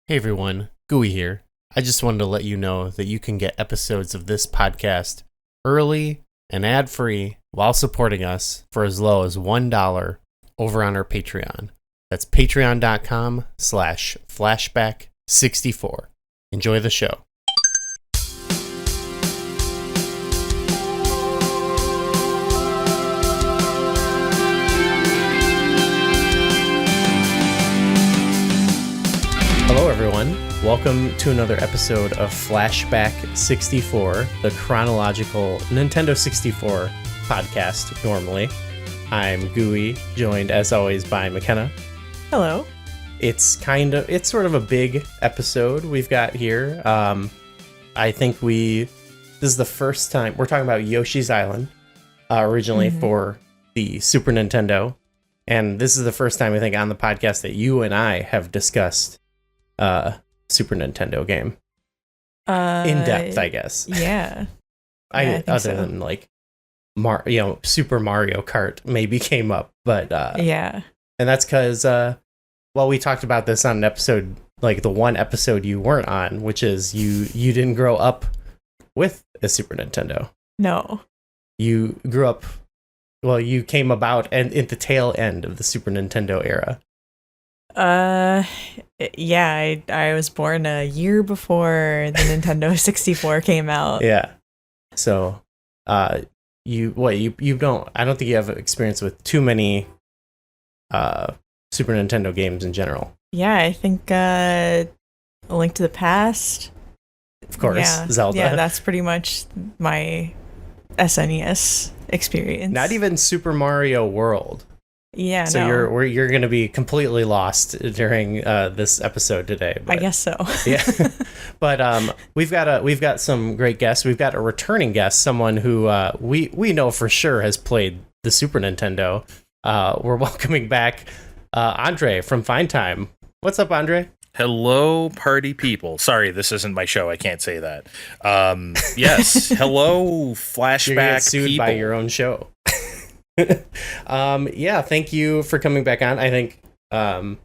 Hey everyone, Gooey here. I just wanted to let you know that you can get episodes of this podcast early and ad-free while supporting us for as low as $1 over on our Patreon. That's patreon.com/flashback64. Enjoy the show. Hello everyone, welcome to another episode of Flashback 64, the chronological Nintendo 64 podcast normally. I'm Gooey, joined as always by McKenna. Hello. It's sort of a big episode we've got here. I think this is the first time we're talking about Yoshi's Island, originally for the Super Nintendo. And this is the first time I think on the podcast that you and I have discussed Super Nintendo game in depth, I guess. Yeah. I think other so. than like Super Mario Kart maybe came up, but yeah. and that's because we talked about this on an episode, like the one episode you weren't on, which is you didn't grow up with a Super Nintendo. No. You grew up, you came about and at the tail end of the Super Nintendo era. Yeah, I was born a year before the Nintendo 64 came out. Yeah. So, you don't, I don't think you have experience with too many Super Nintendo games in general. Yeah, I think A Link to the Past. Of course, Yeah. Zelda. Yeah, that's pretty much my SNES experience. Not even Super Mario World. Yeah, So no. you're going to be completely lost during this episode today. I guess so. Yeah. But we've got some great guests. We've got a returning guest, someone who we know for sure has played the Super Nintendo. We're welcoming back Andre from Fine Time. What's up, Andre? Hello, party people. Sorry, this isn't my show. I can't say that. Yes. Hello, flashback You're gonna get sued people. by your own show. Yeah, thank you for coming back on. I think I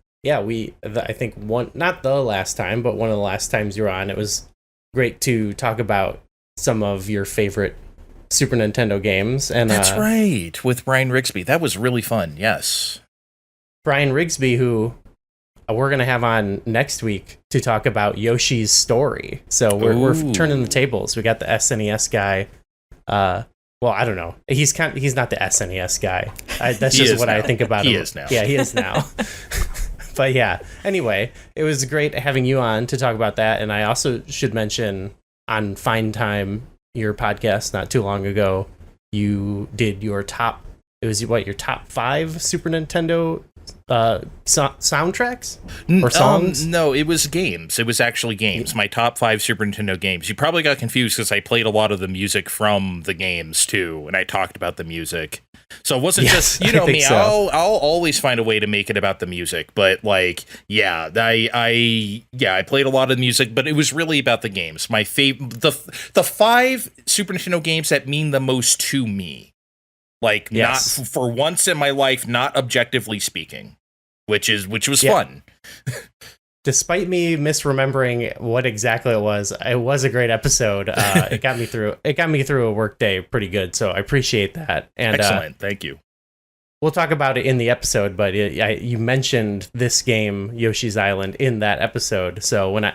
think not the last time, but one of the last times you were on, it was great to talk about some of your favorite Super Nintendo games. And That's right, with Brian Rigsby. That was really fun. Yes. Brian Rigsby, who we're going to have on next week to talk about Yoshi's story. So we're turning the tables. We got the SNES guy. I don't know. He's not the SNES guy. That's just what I think about him. He is now. Yeah, he is now. But yeah, anyway, it was great having you on to talk about that. And I also should mention on Fine Time, your podcast not too long ago, you did your top 5 Super Nintendo soundtracks or songs? No, it was games. It was actually games. My top 5 Super Nintendo games. You probably got confused because I played a lot of the music from the games too, and I talked about the music. So it wasn't just, you know me, so. I'll always find a way to make it about the music, but like, yeah, I played a lot of the music, but it was really about the games. My the 5 Super Nintendo games that mean the most to me. Like, yes. Not for once in my life, not objectively speaking, which was fun. Despite me misremembering what exactly it was a great episode. It got me through a work day pretty good, so I appreciate that. And excellent, thank you. We'll talk about it in the episode, but you mentioned this game, Yoshi's Island, in that episode. So when I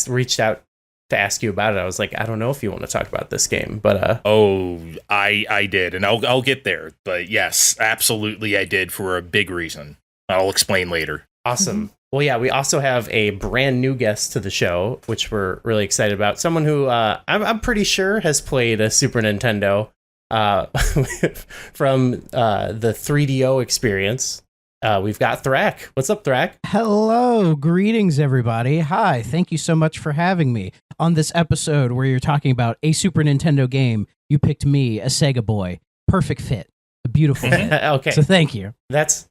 reached out to ask you about it, I was like, I don't know if you want to talk about this game, but I did, and I'll get there. But yes, absolutely, I did for a big reason. I'll explain later. Awesome. Mm-hmm. Well, yeah, we also have a brand new guest to the show, which we're really excited about. Someone who I'm pretty sure has played a Super Nintendo from the 3DO experience. We've got Thrak. What's up, Thrak? Hello, greetings, everybody. Hi, thank you so much for having me on this episode where you're talking about a Super Nintendo game. You picked me, a Sega boy. Perfect fit. A beautiful fit. Okay. So thank you. That's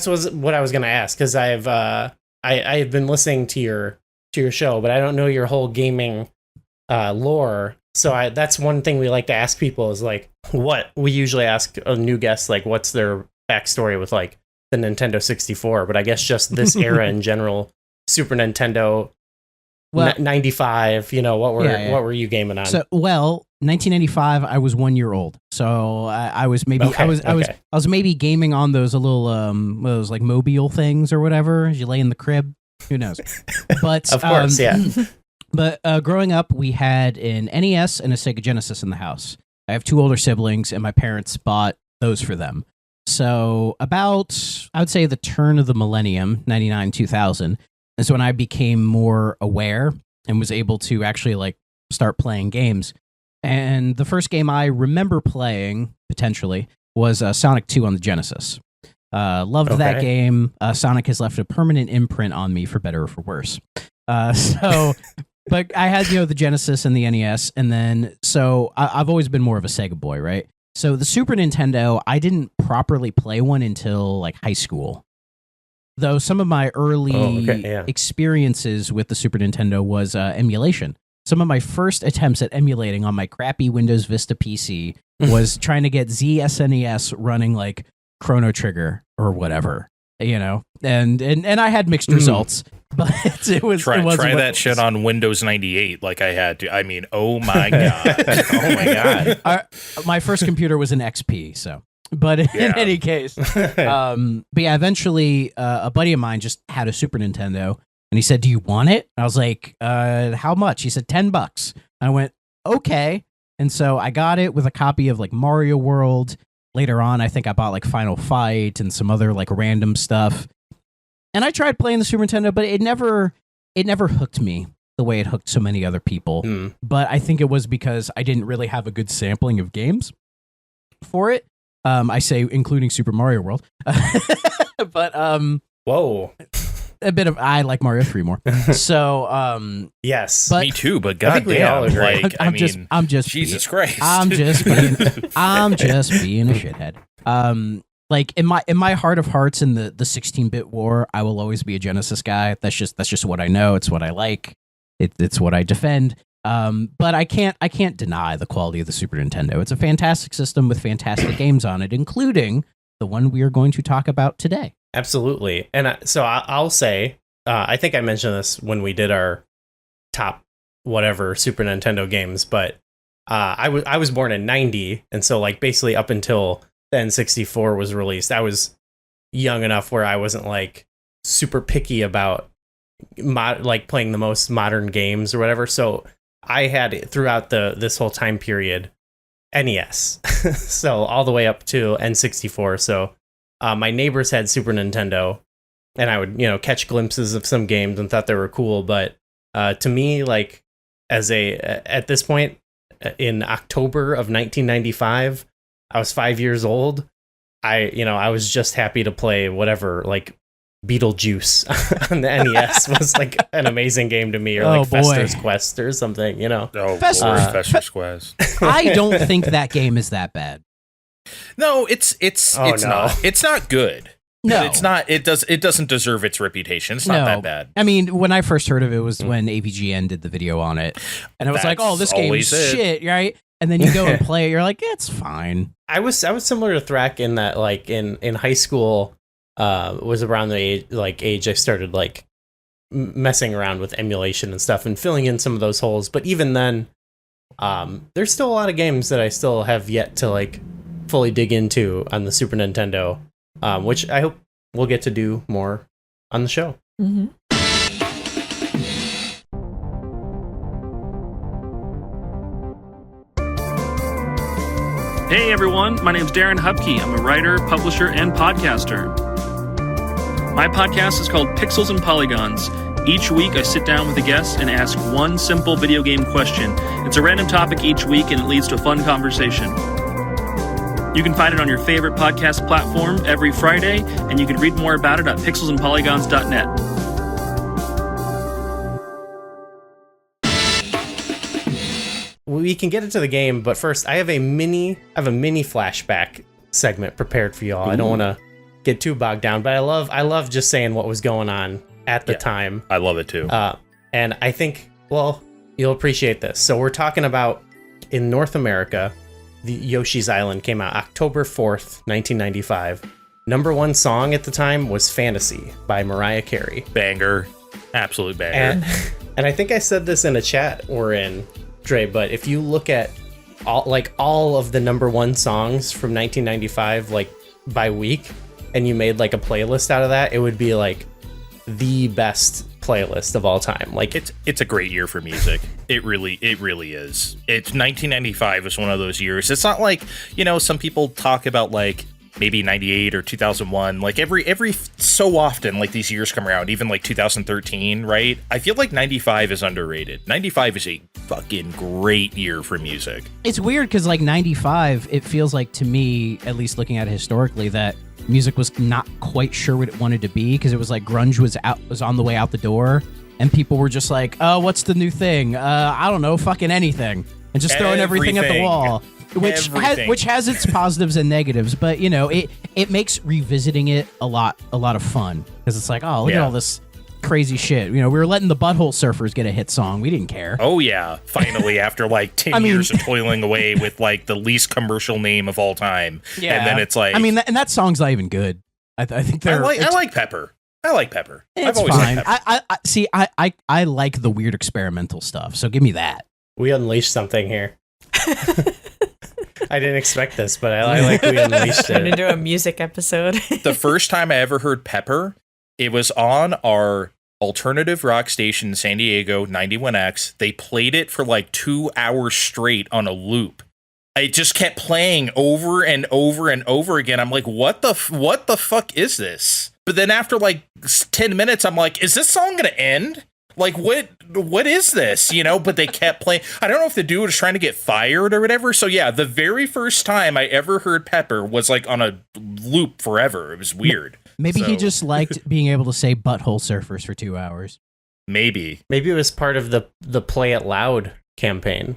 what I was going to ask, because I've been listening to your show, but I don't know your whole gaming lore. So that's one thing we like to ask people is like, what we usually ask a new guest, like, what's their backstory with like the Nintendo 64? But I guess just this era in general Super Nintendo, Well, 95. You know, what were you gaming on? So, 1995, I was 1 year old, so I was maybe Okay, I was maybe gaming on those little those like mobile things or whatever. As you lay in the crib, who knows? But Of course, yeah. But growing up, we had an NES and a Sega Genesis in the house. I have two older siblings, and my parents bought those for them. So about, I would say, the turn of the millennium, 99, 2000, is when I became more aware and was able to actually like start playing games. And the first game I remember playing, potentially, was Sonic 2 on the Genesis. Loved that Okay. game. Sonic has left a permanent imprint on me, for better or for worse. But I had, the Genesis and the NES, and then, so I've always been more of a Sega boy, right? So the Super Nintendo, I didn't properly play one until like high school. Though some of my early experiences with the Super Nintendo was emulation. Some of my first attempts at emulating on my crappy Windows Vista PC was trying to get ZSNES running like Chrono Trigger or whatever, and I had mixed results, but it was Try that shit on Windows 98 like I had to. I mean, oh my god. Oh my god. My first computer was an XP, so. But in any case, but yeah, eventually a buddy of mine just had a Super Nintendo, and he said, "Do you want it?" I was like, "How much?" He said, $10. I went, "Okay." And so I got it with a copy of like Mario World. Later on, I think I bought like Final Fight and some other like random stuff. And I tried playing the Super Nintendo, but it never hooked me the way it hooked so many other people. But I think it was because I didn't really have a good sampling of games for it. I say including Super Mario World. But Whoa. a bit of, I like Mario 3 more. So Yes. but Me too, but I think we all goddamn, agree. like, I'm just Jesus being, Christ. I'm just being a shithead. Like in my heart of hearts in the 16-bit war, I will always be a Genesis guy. That's just what I know. It's what I like. It's what I defend. But I can't deny the quality of the Super Nintendo. It's a fantastic system with fantastic games on it, including the one we are going to talk about today. Absolutely. And so I'll say, I think I mentioned this when we did our top whatever Super Nintendo games, but I was born in 90, and so like basically up until the N64 was released, I was young enough where I wasn't like super picky about like playing the most modern games or whatever. So I had throughout this whole time period NES, so all the way up to N64. So my neighbors had Super Nintendo, and I would catch glimpses of some games and thought they were cool. But to me, like at this point in October of 1995, I was 5 years old. I was just happy to play whatever, like Beetlejuice on the NES was like an amazing game to me, or like Fester's Quest or something, Oh, Fester's Quest. I don't think that game is that bad. No, it's not. It's not good. No, but it's not. It doesn't deserve its reputation. It's not that bad. I mean, when I first heard of it was when AVGN did the video on it, and it was like, "Oh, this game is shit," right? And then you go and play it, you're like, "It's fine." I was similar to Thrak in that, like in high school, was around the age I started like messing around with emulation and stuff and filling in some of those holes. But even then, there's still a lot of games that I still have yet to like fully dig into on the Super Nintendo, which I hope we'll get to do more on the show. Mm-hmm. Hey everyone, my name's Darren Hupke. I'm a writer, publisher, and podcaster. My podcast is called Pixels and Polygons. Each week I sit down with a guest and ask one simple video game question. It's a random topic each week and it leads to a fun conversation. You can find it on your favorite podcast platform every Friday, and you can read more about it at pixelsandpolygons.net. We can get into the game, but first I have a mini flashback segment prepared for y'all. Ooh. I don't want to get too bogged down, but I love just saying what was going on at the time. I love it too. And I think, well, you'll appreciate this. So we're talking about in North America, the Yoshi's Island came out October 4th, 1995. Number one song at the time was Fantasy by Mariah Carey. Banger. Absolute banger. And I think I said this in a chat we're in, Dre, but if you look at all of the number one songs from 1995, like by week, and you made like a playlist out of that, it would be like the best playlist of all time. Like it's a great year for music. It really is. It's 1995 is one of those years. It's not like, some people talk about like maybe 98 or 2001, like every so often, like these years come around, even like 2013, right? I feel like 95 is underrated. 95 is a fucking great year for music. It's weird because like 95, it feels like to me, at least looking at it historically, that music was not quite sure what it wanted to be, because it was like grunge was on the way out the door, and people were just like, oh, what's the new thing? I don't know, fucking anything, and just throwing everything at the wall. Which has its positives and negatives, but it makes revisiting it a lot of fun, because it's like, oh, look at all this crazy shit. We were letting the Butthole Surfers get a hit song. We didn't care. Oh yeah, finally after like 10 years of toiling away with like the least commercial name of all time. Yeah, and then it's like, and that song's not even good. I think they're. I like Pepper. I like Pepper. It's I've always fine. Liked Pepper. I like the weird experimental stuff. So give me that. We unleashed something here. I didn't expect this, but I like we unleashed it. Turned into a music episode. The first time I ever heard Pepper, it was on our alternative rock station in San Diego, 91X. They played it for like 2 hours straight on a loop. It just kept playing over and over and over again. I'm like, what the fuck is this? But then after like 10 minutes, I'm like, is this song gonna end? Like, what is this? But they kept playing. I don't know if the dude was trying to get fired or whatever. So yeah, the very first time I ever heard Pepper was like on a loop forever. It was weird. Maybe he just liked being able to say Butthole Surfers for 2 hours. Maybe it was part of the Play It Loud campaign.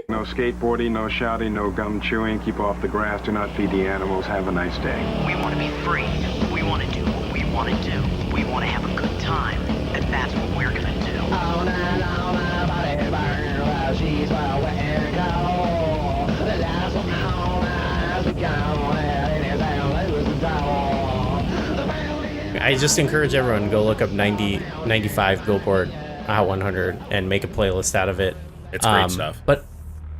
No skateboarding, no shouting, no gum chewing. Keep off the grass. Do not feed the animals. Have a nice day. We want to be free. We want to do what we want to do. We want to have a good time. And that's what we're going to do. All night long, my body burns while she's waiting cold. The lights are on as we go. I just encourage everyone to go look up 95 Billboard Hot 100 and make a playlist out of it. It's great stuff. But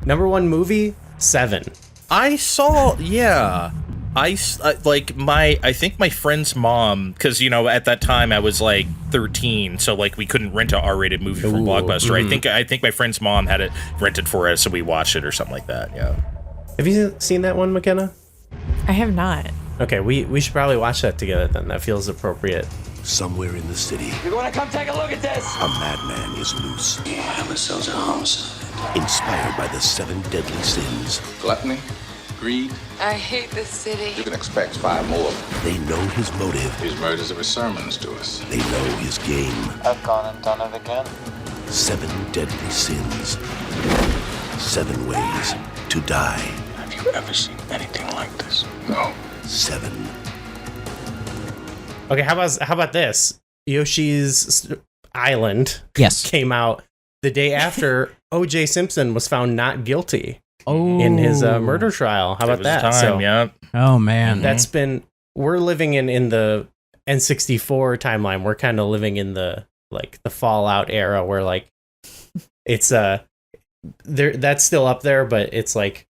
number one movie, Seven. I saw, yeah. I think my friend's mom, because at that time I was like 13, so like we couldn't rent an R-rated movie from Blockbuster. Mm-hmm. I think my friend's mom had it rented for us, so we watched it or something like that. Yeah. Have you seen that one, McKenna? I have not. Okay, we should probably watch that together then. That feels appropriate. Somewhere in the city, You're going to come take a look at this. a madman is loose, Homicide's a homicide. inspired by the 7 deadly sins. Gluttony, greed. I hate this city. You can expect 5 more. They know his motive. His murders are his sermons to us. They know his game. I've gone and done it again. 7 deadly sins. 7 ways to die. Have you ever seen anything like this? No. 7. Okay, how about this? Yoshi's Island came out the day after O.J. Simpson was found not guilty in his murder trial. How about that? Yeah. Oh man, we're living in the N64 timeline. We're kind of living in the Fallout era where like it's that's still up there, but it's like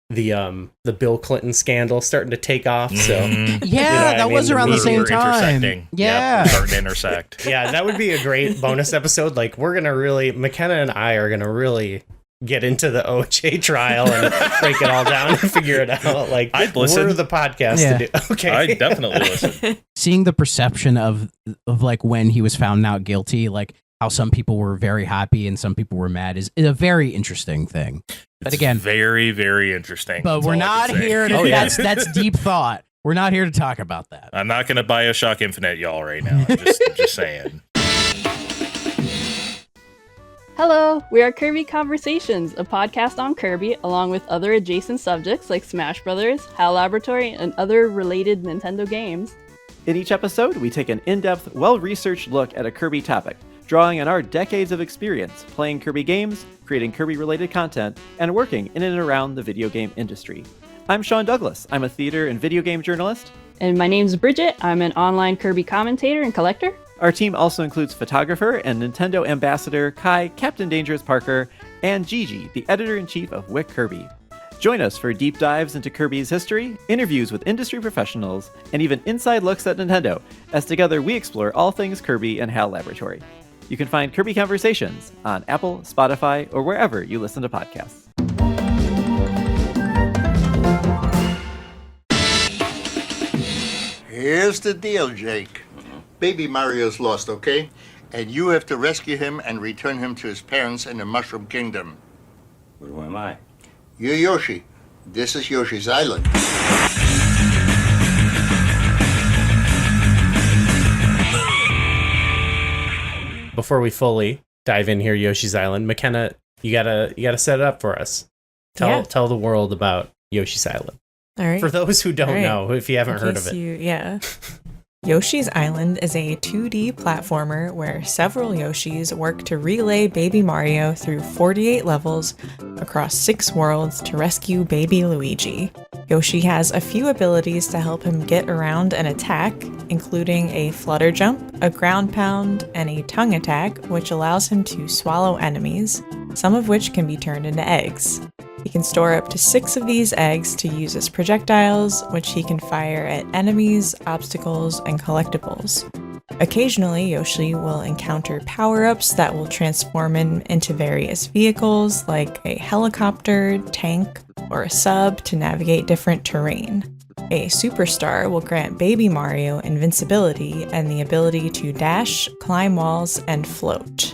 the Bill Clinton scandal starting to take off. So that was around the same time. Yeah, starting to intersect. Yeah, that would be a great bonus episode. Like McKenna and I are gonna really get into the OJ trial and break it all down and figure it out. Like, I'd listen. We're the podcast to do. Okay, I'd definitely listen. Seeing the perception of like when he was found not guilty, like how some people were very happy and some people were mad is a very interesting thing. But again, very, very interesting. But we're not here to. That's deep thought. We're not here to talk about that. I'm not going to BioShock Infinite y'all right now. I'm just saying. Hello, we are Kirby Conversations, a podcast on Kirby, along with other adjacent subjects like Smash Bros., HAL Laboratory, and other related Nintendo games. In each episode, we take an in-depth, well-researched look at a Kirby topic, drawing on our decades of experience playing Kirby games, creating Kirby-related content, and working in and around the video game industry. I'm Sean Douglas. I'm a theater and video game journalist. And my name's Bridget. I'm an online Kirby commentator and collector. Our team also includes photographer and Nintendo ambassador Kai, Captain Dangerous Parker, and Gigi, the editor-in-chief of Wick Kirby. Join us for deep dives into Kirby's history, interviews with industry professionals, and even inside looks at Nintendo, as together we explore all things Kirby and HAL Laboratory. You can find Kirby Conversations on Apple, Spotify, or wherever you listen to podcasts. Here's the deal, Jake. Baby Mario's lost, okay? And you have to rescue him and return him to his parents in the Mushroom Kingdom. But who am I? You're Yoshi. This is Yoshi's Island. Before we fully dive in here, Yoshi's Island, McKenna, you gotta set it up for us. Tell the world about Yoshi's Island. All right. For those who don't know, if you haven't heard of it. Yoshi's Island is a 2D platformer where several Yoshis work to relay Baby Mario through 48 levels across 6 worlds to rescue Baby Luigi. Yoshi has a few abilities to help him get around and attack, including a flutter jump, a ground pound, and a tongue attack, which allows him to swallow enemies, some of which can be turned into eggs. He can store up to 6 of these eggs to use as projectiles, which he can fire at enemies, obstacles, and collectibles. Occasionally, Yoshi will encounter power-ups that will transform him into various vehicles, like a helicopter, tank, or a sub to navigate different terrain. A superstar will grant Baby Mario invincibility and the ability to dash, climb walls, and float.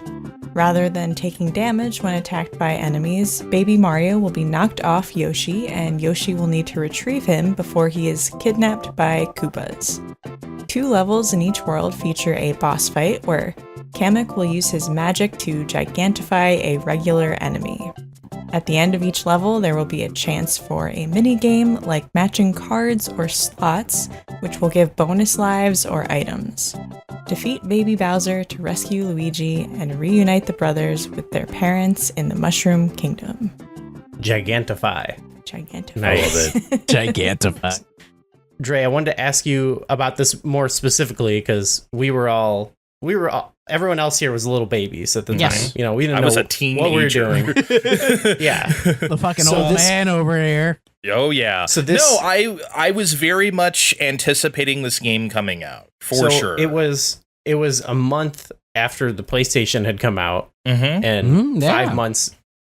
Rather than taking damage when attacked by enemies, Baby Mario will be knocked off Yoshi, and Yoshi will need to retrieve him before he is kidnapped by Koopas. 2 levels in each world feature a boss fight where Kamek will use his magic to gigantify a regular enemy. At the end of each level, there will be a chance for a mini-game like matching cards or slots, which will give bonus lives or items. Defeat Baby Bowser to rescue Luigi and reunite the brothers with their parents in the Mushroom Kingdom. Gigantify. Nice. I love it. Gigantify. Dre, I wanted to ask you about this more specifically because we were all everyone else here was little babies at the time. You know, we didn't know was a what teenager. we were doing. Yeah. The fucking old man over here. Oh yeah. So this, no, I was very much anticipating this game coming out for sure. It was a month after the PlayStation had come out, and 5 months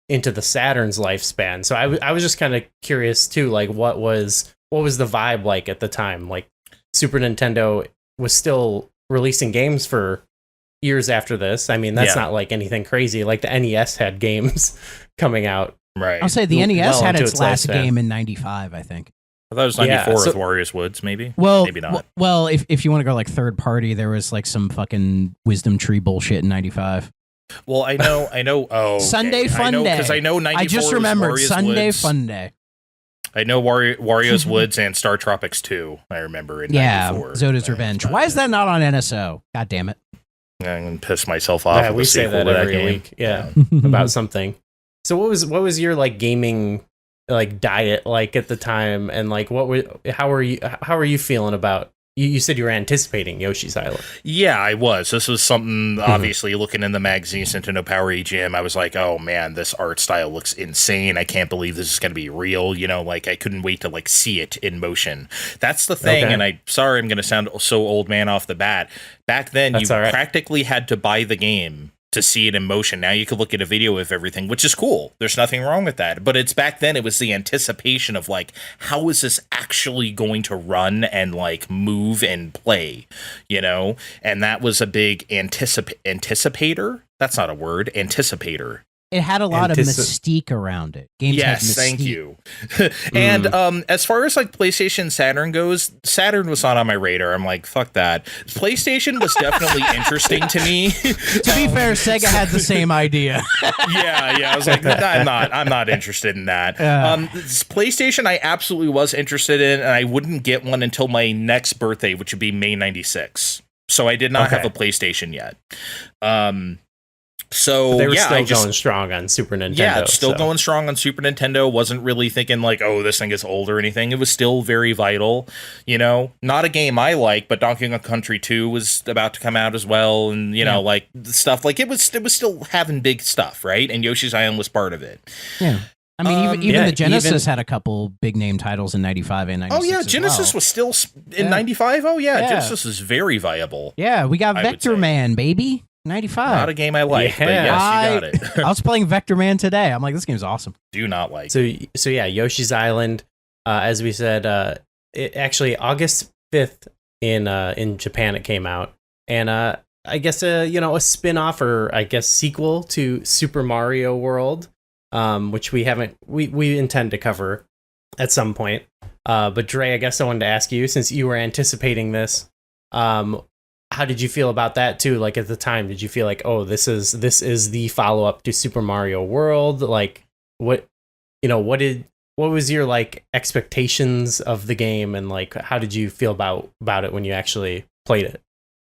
into the Saturn's lifespan. So I was just kind of curious too, like what was the vibe like at the time? Like Super Nintendo was still releasing games for years after this. I mean, that's not like anything crazy. Like the NES had games coming out. Right. I'll say the NES had its last lifespan. game in 95, I think. I thought it was 94 with Warriors Woods, maybe. Well, maybe not. Well, if you want to go like third party, there was like some fucking Wisdom Tree bullshit in 95. Well, I know. Oh, Sunday Fun Day. Because I know 94 I just remembered Warriors Sunday Woods. Fun Day. I know Wario's Woods and Star Tropics 2, I remember in 94. Zoda's Revenge. Why is that not on NSO? God damn it. I'm going to piss myself off. Yeah, we say that every week. Yeah, about something. So what was your like gaming like diet like at the time, and like how are you feeling about? You said you were anticipating Yoshi's Island. Yeah, I was. This was something, obviously, looking in the magazines, Nintendo Power EGM, I was like, oh man, this art style looks insane. I can't believe this is going to be real. You know, like, I couldn't wait to, like, see it in motion. That's the thing, and I'm going to sound so old man off the bat. Back then, you practically had to buy the game to see it in motion. Now you could look at a video of everything, which is cool. There's nothing wrong with that. But it's back then, it was the anticipation of like, how is this actually going to run and like move and play, you know? And that was a big anticipator. That's not a word. Anticipator. It had a lot of mystique around it. Games had mystique. Thank you. And as far as like PlayStation Saturn goes, Saturn was not on my radar. I'm like, fuck that. PlayStation was definitely interesting to me. To be fair, Sega had the same idea. Yeah. I was like, I'm not interested in that. PlayStation, I absolutely was interested in, and I wouldn't get one until my next birthday, which would be May 96. So I did not have a PlayStation yet. So But they were yeah, still going strong on Super Nintendo. Yeah, it's still so. going strong on Super Nintendo. Wasn't really thinking like, oh, this thing is old or anything. It was still very vital. You know, not a game I like, but Donkey Kong Country 2 was about to come out as well, and you know, like stuff like it was still having big stuff, right? And Yoshi's Island was part of it. Yeah. I mean, even the Genesis had a couple big name titles in 95 and 96. Oh, yeah, Genesis was still in 95. Oh, yeah, Genesis is very viable. Yeah, we got Vector Man, baby. 95. Not a game I like, but yes, you got it. I was playing Vector Man today. I'm like, this game's awesome. Do not like. So yeah, Yoshi's Island, as we said, it actually August 5th in Japan it came out, and I guess a spin-off or I guess sequel to Super Mario World. Which we intend to cover at some point. But Dre, I guess I wanted to ask you, since you were anticipating this, how did you feel about that too? Like at the time, did you feel like, oh, this is the follow-up to Super Mario World? Like what was your like expectations of the game, and like how did you feel about it when you actually played it?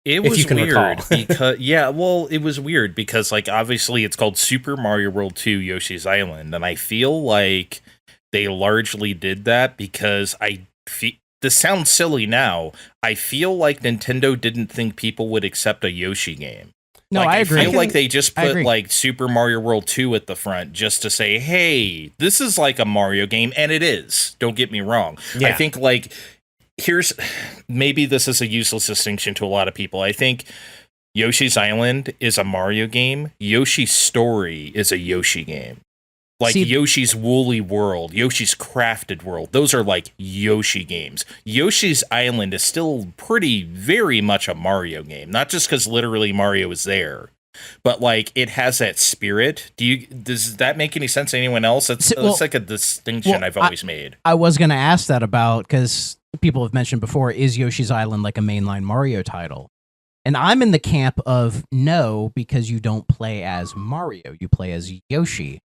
It was weird because it was weird because like obviously it's called Super Mario World 2 Yoshi's Island, and I feel like they largely did that because this sounds silly now. I feel like Nintendo didn't think people would accept a Yoshi game. No, like, I agree. I feel like they just put like Super Mario World 2 at the front just to say, hey, this is like a Mario game, and it is. Don't get me wrong. Yeah. I think like maybe this is a useless distinction to a lot of people. I think Yoshi's Island is a Mario game. Yoshi's Story is a Yoshi game. Like Yoshi's Woolly World, Yoshi's Crafted World. Those are like Yoshi games. Yoshi's Island is still very much a Mario game. Not just because literally Mario is there, but like it has that spirit. Does that make any sense to anyone else? It's like a distinction I've always made. I was going to ask that about, because people have mentioned before, is Yoshi's Island like a mainline Mario title? And I'm in the camp of no, because you don't play as Mario, you play as Yoshi.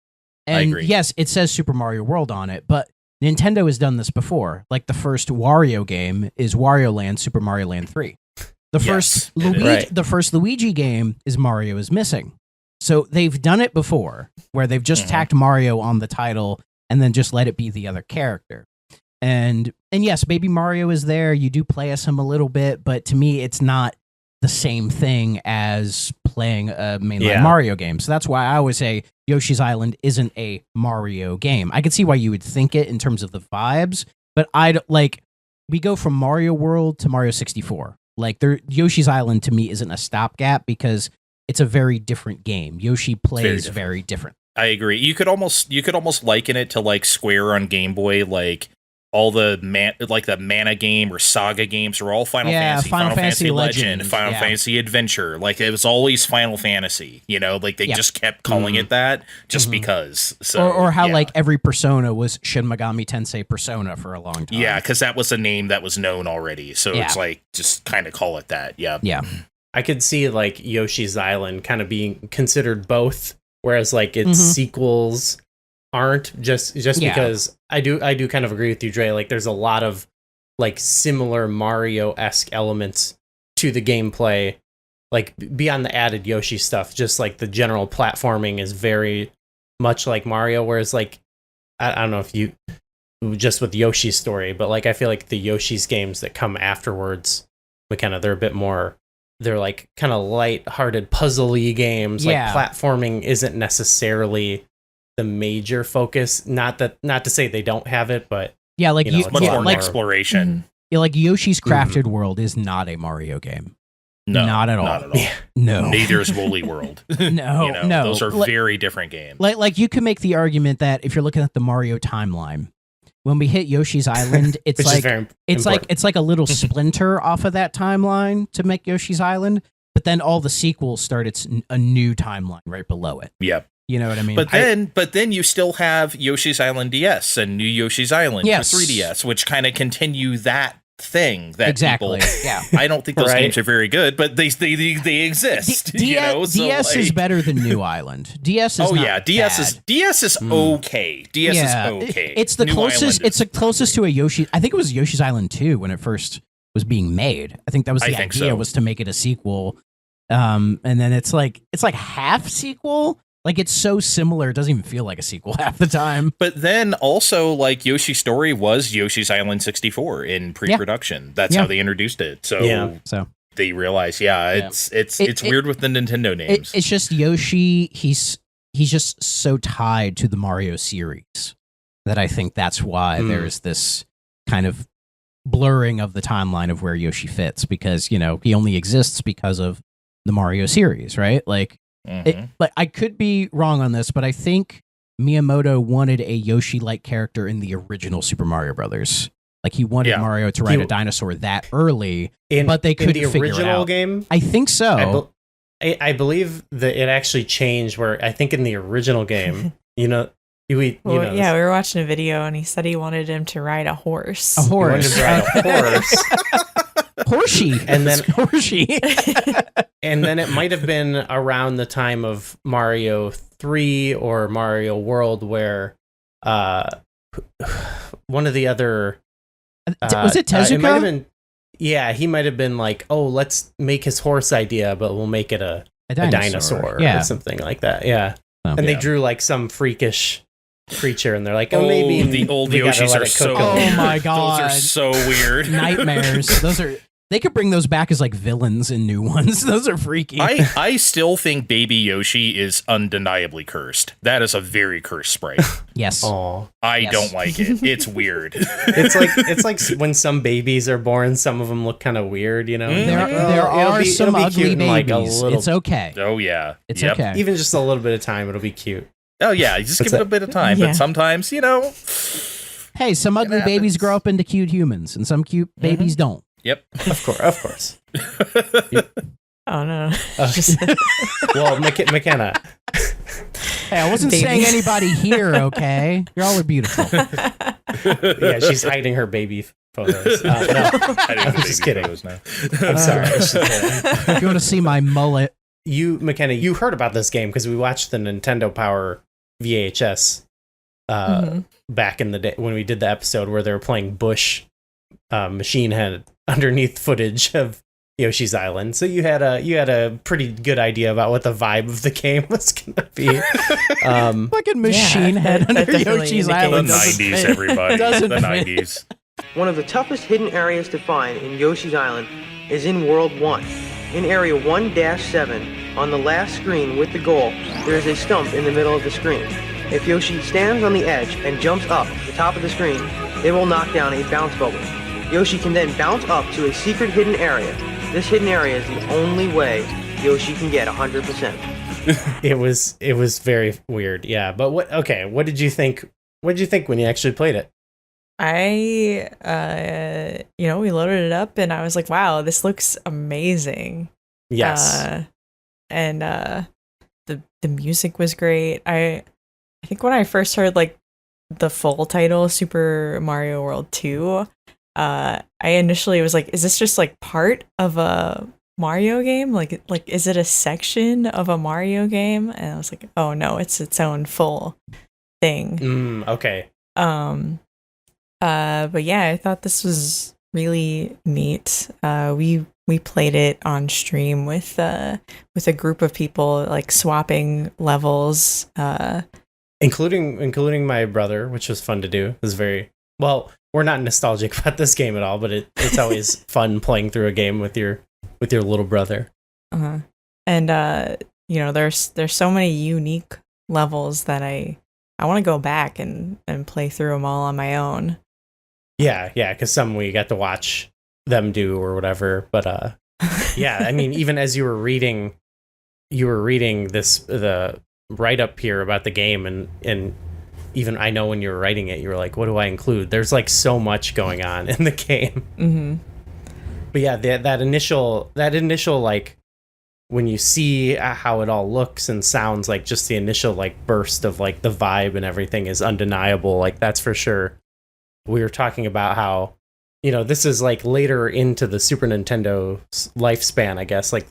And I agree. Yes, it says Super Mario World on it, but Nintendo has done this before. Like the first Wario game is Wario Land, Super Mario Land 3. The first Luigi game is Mario is Missing. So they've done it before, where they've just tacked Mario on the title and then just let it be the other character. And yes, Baby Mario is there. You do play as him a little bit, but to me, it's not the same thing as playing a mainline Mario game. So that's why I always say Yoshi's Island isn't a Mario game. I could see why you would think it in terms of the vibes, but we go from Mario World to Mario 64. Like Yoshi's Island to me isn't a stopgap because it's a very different game. Yoshi plays very different. I agree. You could almost liken it to like Square on Game Boy, like all the Mana game or Saga games are all Final Fantasy, Final Fantasy Legend, Final Fantasy Adventure. Like it was always Final Fantasy, like they just kept calling it that just because. So or how like every Persona was Shin Megami Tensei Persona for a long time. Yeah, because that was a name that was known already. So it's like just kind of call it that. Yeah. Yeah. I could see like Yoshi's Island kind of being considered both, whereas like its sequels aren't, just because I do kind of agree with you, Dre. Like there's a lot of like similar Mario-esque elements to the gameplay, like beyond the added Yoshi stuff. Just like the general platforming is very much like Mario, whereas like I don't know if you just with Yoshi's Story, but like I feel like the Yoshi's games that come afterwards, they're a bit more. They're like kind of light-hearted, puzzly games. Yeah. Like platforming isn't necessarily the major focus. Not to say they don't have it, but like much more exploration. Yeah, like Yoshi's Crafted World is not a Mario game. No, not at all. Not at all. No, neither is Woolly World. No, those are very different games. Like you can make the argument that if you're looking at the Mario timeline, when we hit Yoshi's Island, it's like a little splinter off of that timeline to make Yoshi's Island, but then all the sequels start a new timeline right below it. Yep. You know what I mean? But then you still have Yoshi's Island DS and New Yoshi's Island for 3DS, which kind of continue that thing that exactly. people. I don't think those games are very good, but they exist. DS is better than New Island. DS is DS is okay. DS is okay. It's the closest. It's the closest to a Yoshi. I think it was Yoshi's Island 2 when it first was being made. I think that was the idea was to make it a sequel. And then it's like half sequel. Like, it's so similar, it doesn't even feel like a sequel half the time. But then also, like, Yoshi's Story was Yoshi's Island 64 in pre-production. That's how they introduced it. So they realized, it's weird with the Nintendo names. It's just Yoshi. He's just so tied to the Mario series that I think that's why there's this kind of blurring of the timeline of where Yoshi fits, because he only exists because of the Mario series, right? Like. Like, I could be wrong on this, but I think Miyamoto wanted a Yoshi-like character in the original Super Mario Brothers. Like, he wanted Mario to ride a dinosaur that early, but they couldn't figure it out. In the original game? I think so. I believe that it actually changed where I think in the original game, we were watching a video and he said he wanted him to ride a horse. A horse. He wanted to ride a horse. Horsey. And then Horsey. And then it might have been around the time of Mario 3 or Mario World where one of the other was it Tezuka? It might have been, he might have been like, oh, let's make his horse idea, but we'll make it a dinosaur or something like that. Yeah. And they drew like some freakish creature, and they're like, oh, maybe the old Yoshis are so. Oh my god, those are so weird. Nightmares. Those are. They could bring those back as like villains in new ones. Those are freaky. I still think Baby Yoshi is undeniably cursed. That is a very cursed sprite. Yes. I don't like it. It's weird. It's like when some babies are born, some of them look kind of weird, There are some ugly babies. It's okay. Oh yeah. It's okay. Even just a little bit of time, it'll be cute. Oh yeah, just give it a bit of time. But sometimes, Hey, some ugly babies grow up into cute humans, and some cute babies don't. Yep. Of course. Oh no. Well, McKenna. Hey, I wasn't saying anybody here, okay? You all are beautiful. Yeah, she's hiding her baby photos. No, I'm just kidding. I'm sorry. If you want to see my mullet. McKenna, you heard about this game because we watched the Nintendo Power VHS back in the day when we did the episode where they were playing Bush Machine Head underneath footage of Yoshi's Island. So you had a pretty good idea about what the vibe of the game was gonna be. Fucking Machine Head under Yoshi's Island. The 90s, everybody. The 90s. One of the toughest hidden areas to find in Yoshi's Island is in World 1. In Area 1-7, on the last screen with the goal, there is a stump in the middle of the screen. If Yoshi stands on the edge and jumps up the top of the screen, it will knock down a bounce bubble. Yoshi can then bounce up to a secret hidden area. This hidden area is the only way Yoshi can get 100%. It was very weird, yeah. But what did you think? What did you think when you actually played it? We loaded it up and I was like, wow, this looks amazing. Yes. And the music was great. I think when I first heard like the full title, Super Mario World 2, I initially was like, is this just like part of a Mario game? Like is it a section of a Mario game? And I was like, oh no, it's its own full thing. Okay. But yeah, I thought this was really neat. We played it on stream with a group of people, like swapping levels. Including my brother, which was fun to do. It was very well. We're not nostalgic about this game at all, but it's always fun playing through a game with your little brother. And there's so many unique levels that I want to go back and play through them all on my own. Yeah, because some we got to watch them do or whatever. But yeah, I mean, even as you were reading the write up here about the game, and even I know when you were writing it, you were like, what do I include? There's like so much going on in the game. Mm-hmm. But yeah, that initial like when you see how it all looks and sounds, like just the initial like burst of like the vibe and everything is undeniable. Like that's for sure. We were talking about how, this is like later into the Super Nintendo lifespan, I guess, like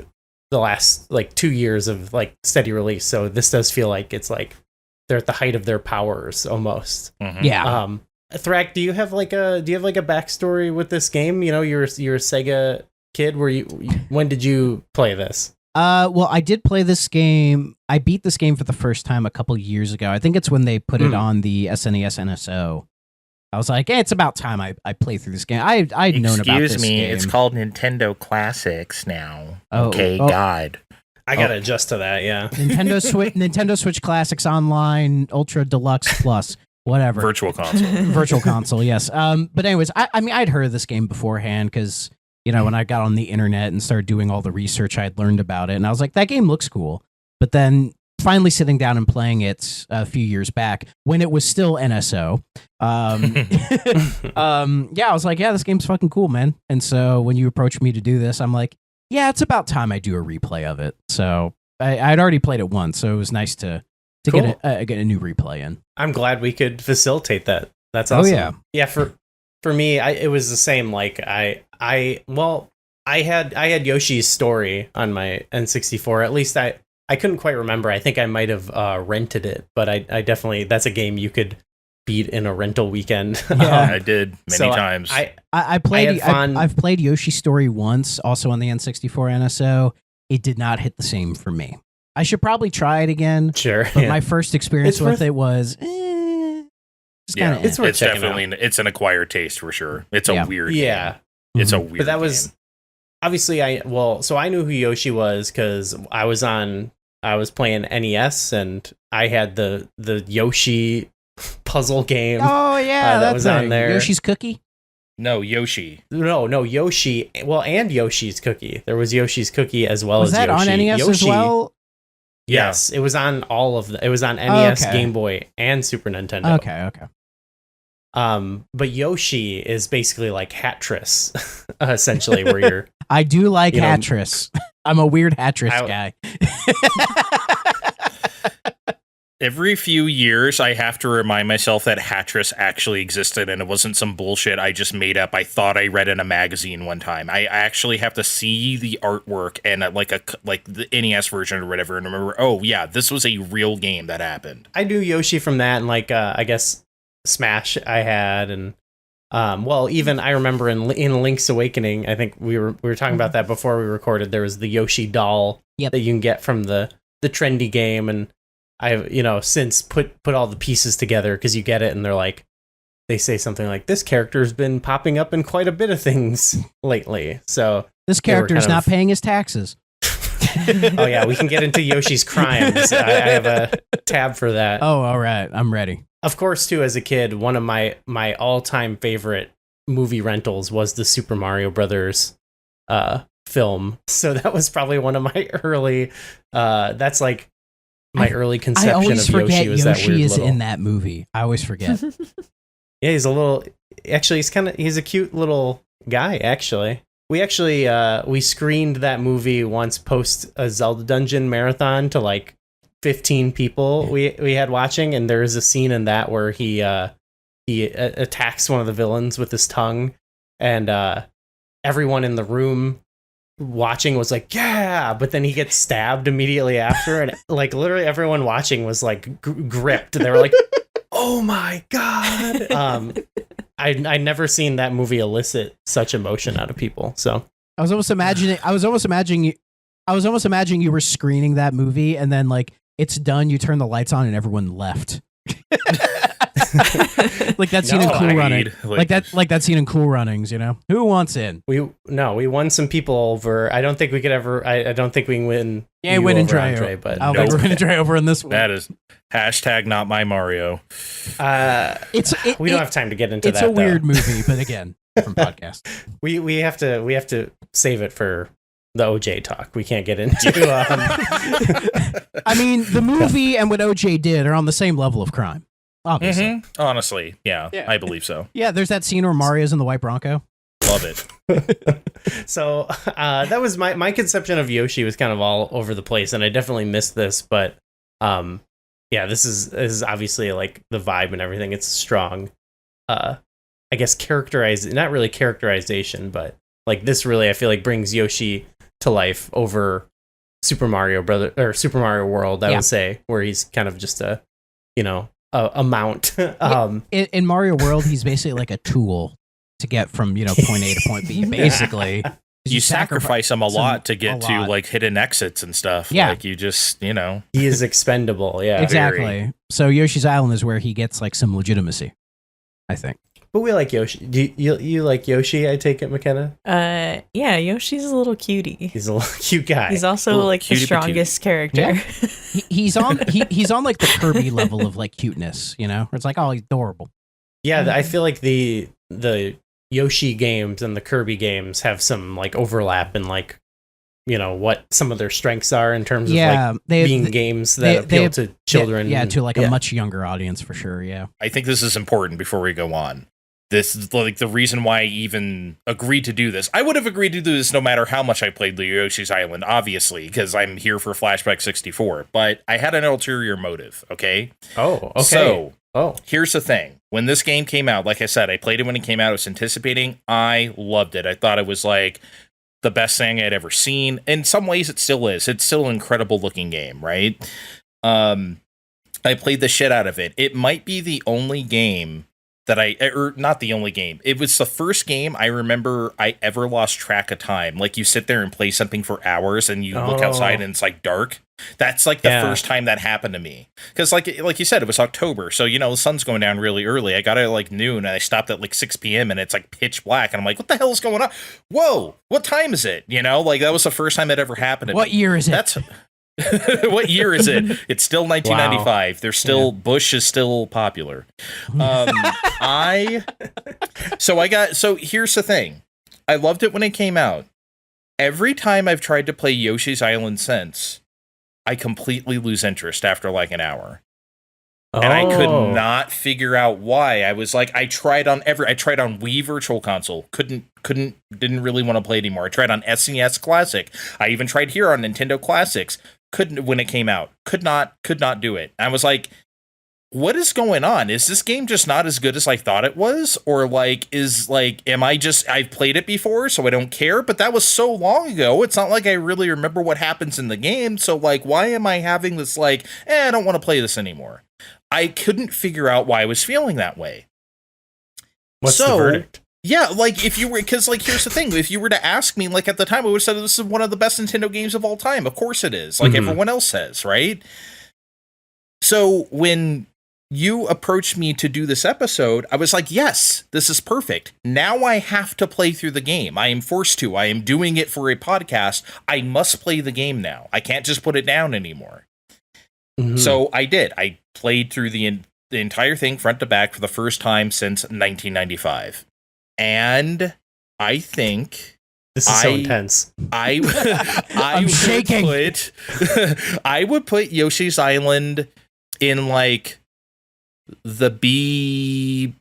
the last like 2 years of like steady release. So this does feel like it's like they're at the height of their powers almost. Mm-hmm. Yeah. Thrak, do you have like a backstory with this game? You're a Sega kid. When did you play this? Well, I did play this game. I beat this game for the first time a couple years ago. I think it's when they put it on the SNES NSO. I was like, hey, it's about time I play through this game. I'd known about this game. It's called Nintendo Classics now. Oh, God. I gotta adjust to that, yeah. Nintendo Switch Classics Online Ultra Deluxe Plus, whatever. Virtual console. Virtual console, yes. But anyways, I mean, I'd heard of this game beforehand because, you know, when I got on the internet and started doing all the research, I'd learned about it. And I was like, that game looks cool. But then finally sitting down and playing it a few years back when it was still NSO, yeah, I was like, yeah, this game's fucking cool, man. And so when you approached me to do this, I'm like, yeah, it's about time I do a replay of it. So I'd already played it once, so it was nice to Cool. get a new replay in. I'm glad we could facilitate that. That's awesome. Oh yeah, yeah. For me, it was the same. Like I had Yoshi's Story on my N64. At least I couldn't quite remember. I think I might have rented it, but I definitely, that's a game you could beat in a rental weekend. Yeah, I did many times. I've played Yoshi's Story once, also on the N64 NSO. It did not hit the same for me. I should probably try it again. Sure. But my first experience with it was, it's definitely it's an acquired taste for sure. It's a weird game. It's a weird. But that was obviously so I knew who Yoshi was because I was playing NES and I had the Yoshi puzzle game. Oh yeah, that was on there. Yoshi's Cookie. No, Yoshi. No, Yoshi. Well, and Yoshi's Cookie. There was Yoshi's Cookie as well as Yoshi. Was that on NES Yoshi, as well? Yes, it was on all of it was on NES, Game Boy, and Super Nintendo. Okay. But Yoshi is basically like Hatris, essentially, where you're. I do like Hatris. I'm a weird Hatris guy. Every few years, I have to remind myself that Hatris actually existed, and it wasn't some bullshit I just made up. I thought I read in a magazine one time. I actually have to see the artwork and like the NES version or whatever, and remember, oh yeah, this was a real game that happened. I knew Yoshi from that, and like I guess Smash I had, and even I remember in Link's Awakening, I think we were talking about that before we recorded. There was the Yoshi doll that you can get from the trendy game, and I've since put all the pieces together because you get it and they say something like, this character's been popping up in quite a bit of things lately. So this character's not paying his taxes. Oh yeah, we can get into Yoshi's crimes. I have a tab for that. Oh, all right, I'm ready. Of course, too, as a kid, one of my all-time favorite movie rentals was the Super Mario Brothers film. So that was probably one of my early. That's like my early conception of Yoshi was that weird is little. In that movie. I always forget. Yeah, he's a little. Actually, he's a cute little guy. Actually, we screened that movie once post a Zelda Dungeon marathon to like 15 people we had watching, and there is a scene in that where he attacks one of the villains with his tongue, and everyone in the room watching was like, yeah, but then he gets stabbed immediately after, and like literally everyone watching was like gripped. They were like, oh my god. I never seen that movie elicit such emotion out of people. So I was almost imagining you were screening that movie, and then like it's done, you turn the lights on, and everyone left. Like that scene in Cool Running, like that scene in Cool Runnings. Who wants in? We won some people over. I don't think we could ever. I don't think we can win. Yeah, win and try, Andre, but I'll never win and try over in this one. That is #not my Mario. We don't have time to get into that. It's a weird movie, but again, from podcast, we have to save it for the OJ talk. We can't get into. I mean, the movie and what OJ did are on the same level of crime. Obviously. Mm-hmm. Honestly, yeah, I believe so. Yeah, there's that scene where Mario's in the white Bronco. Love it. So that was my conception of Yoshi was kind of all over the place, and I definitely missed this. But yeah, this is obviously like the vibe and everything. It's strong. I guess not really characterization, but like this really I feel like brings Yoshi to life over Super Mario World. I would say, where he's kind of just a mount. In Mario World, he's basically like a tool to get from point A to point B. Basically, You sacrifice him a lot to get to lot. like hidden exits and stuff. Yeah. Like you just, you know. He is expendable. Yeah, Exactly. very. So Yoshi's Island is where he gets like some legitimacy, I think. But we like Yoshi. Do you like Yoshi? I take it, McKenna. Yeah, Yoshi's a little cutie. He's a little cute guy. He's also like the strongest character. Yeah. He's on he's on like the Kirby level of like cuteness, you know? Where it's like, oh, he's adorable. Yeah, I feel like the Yoshi games and the Kirby games have some like overlap in like, you know, what some of their strengths are in terms of like being games that appeal to children. Yeah, to like a much younger audience for sure. Yeah. I think this is important before we go on. This is like the reason why I even agreed to do this. I would have agreed to do this no matter how much I played the Yoshi's Island, obviously, because I'm here for Flashback 64. But I had an ulterior motive, okay? Oh, okay. So, here's the thing. When this game came out, like I said, I played it when it came out. I was anticipating. I loved it. I thought it was like the best thing I'd ever seen. In some ways, it still is. It's still an incredible looking game, right? I played the shit out of it. It might be the only game that not the only game. It was the first game I remember I ever lost track of time. Like you sit there and play something for hours and you look outside and it's like dark. That's like the first time that happened to me. Because like you said, it was October. So, you know, the sun's going down really early. I got it at like noon and I stopped at like 6 p.m. and it's like pitch black. And I'm like, what the hell is going on? Whoa, what time is it? You know, like that was the first time that ever happened to me. What year is it? What year is it? It's still 1995. Wow. There's still Bush is still popular. So here's the thing. I loved it when it came out. Every time I've tried to play Yoshi's Island since, I completely lose interest after like an hour. And I could not figure out why. I was like, I tried on Wii Virtual Console. Didn't really want to play anymore. I tried on SNES Classic. I even tried here on Nintendo Classics. Couldn't when it came out. Could not do it. I was like, what is going on? Is this game just not as good as I thought it was? Or I've played it before, so I don't care, but that was so long ago. It's not like I really remember what happens in the game. So like, why am I having this like, I don't want to play this anymore? I couldn't figure out why I was feeling that way. What's the verdict? Yeah, like if you were, because like here's the thing: if you were to ask me, like at the time, I would have said this is one of the best Nintendo games of all time. Of course it is, like everyone else says, right? So when you approached me to do this episode, I was like, yes, this is perfect. Now I have to play through the game. I am forced to. I am doing it for a podcast. I must play the game now. I can't just put it down anymore. So I did. I played through the entire thing front to back for the first time since 1995. And I think this is so intense. I'm shaking. I would put Yoshi's Island in like the B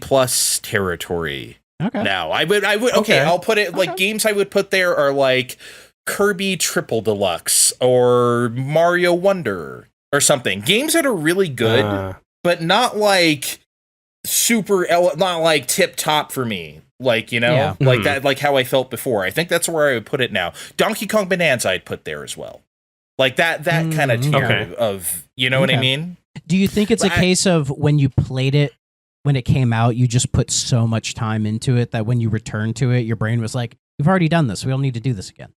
plus territory. Okay. Now I would okay. I'll put it like games I would put there are like Kirby Triple Deluxe or Mario Wonder or something. Games that are really good, but not like not like tip top for me. Like, you know, like that, like how I felt before. I think that's where I would put it now. Donkey Kong Bonanza I'd put there as well. Like that kind of tier of, you know what I mean? Do you think it's a case of when you played it, when it came out, you just put so much time into it that when you returned to it, your brain was like, we've already done this. We don't need to do this again.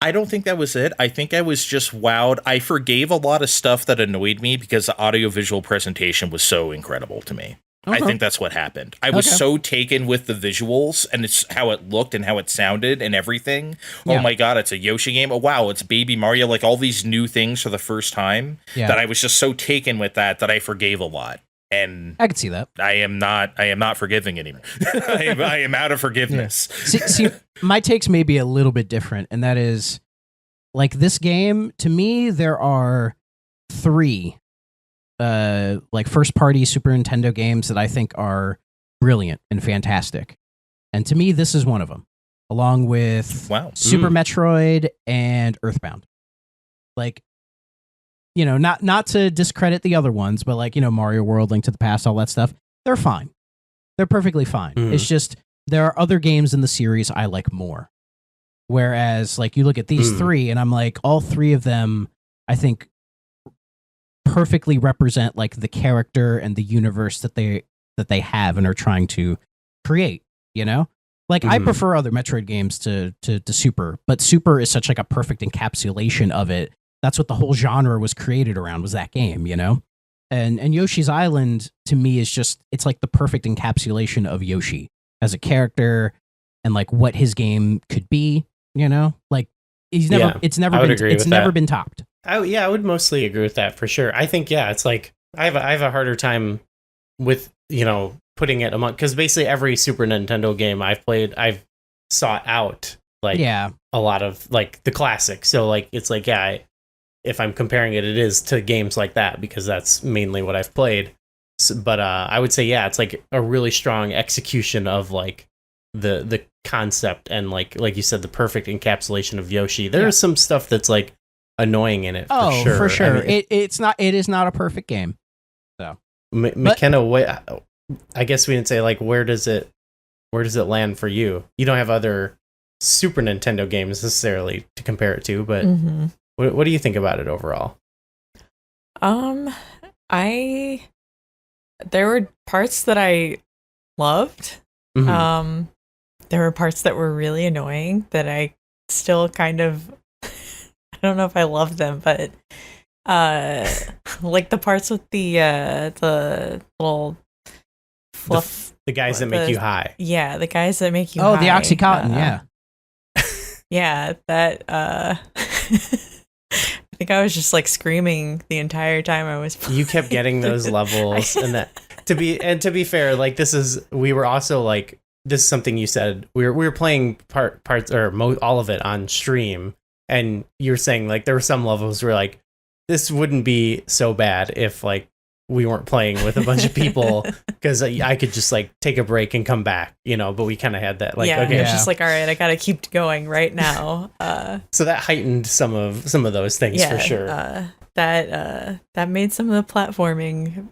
I don't think that was it. I think I was just wowed. I forgave a lot of stuff that annoyed me because the audiovisual presentation was so incredible to me. I think that's what happened. I was so taken with the visuals and it's how it looked and how it sounded and everything. Oh my God, it's a Yoshi game. Oh wow, it's Baby Mario. Like all these new things for the first time that I was just so taken with that I forgave a lot. And I could see that. I am not forgiving anymore. I am out of forgiveness. See, my take's maybe a little bit different, and that is like this game, to me, there are 3 like first party Super Nintendo games that I think are brilliant and fantastic. And to me, this is one of them, along with Super Metroid and Earthbound. Like, you know, not to discredit the other ones, but like, you know, Mario World, Link to the Past, all that stuff, they're fine. They're perfectly fine. It's just there are other games in the series I like more. Whereas like you look at these 3 and I'm like, all 3 of them, I think perfectly represent like the character and the universe that they have and are trying to create, you know? Like I prefer other Metroid games to Super, but Super is such like a perfect encapsulation of it. That's what the whole genre was created around, was that game, you know? And Yoshi's Island to me is just, it's like the perfect encapsulation of Yoshi as a character and like what his game could be, you know? Like it's never been topped. I would mostly agree with that for sure. I think, it's like I have a harder time with, putting it among, because basically every Super Nintendo game I've played, I've sought out like a lot of like the classics. So like, it's like, if I'm comparing it is to games like that because that's mainly what I've played. So, but I would say, it's like a really strong execution of like the concept and like you said, the perfect encapsulation of Yoshi. There's some stuff that's like annoying in it. For sure. I mean, it is not a perfect game. So McKenna, I guess we didn't say like where does it land for you? You don't have other Super Nintendo games necessarily to compare it to, but what do you think about it overall? There were parts that I loved. There were parts that were really annoying that I still kind of I don't know if I loved them, but like the parts with the little fluff, the guys that make you high. Yeah, the guys that make you high. Oh, the Oxycontin, yeah, that I think I was just like screaming the entire time I was playing. You kept getting those levels and that to be fair, like we were also like, this is something you said, we were playing parts or all of it on stream, and you were saying like there were some levels where like this wouldn't be so bad if like we weren't playing with a bunch of people, because I could just like take a break and come back, but we kind of had that like, okay, it's just like, all right, I gotta keep going right now. So that heightened some of those things for sure. That made some of the platforming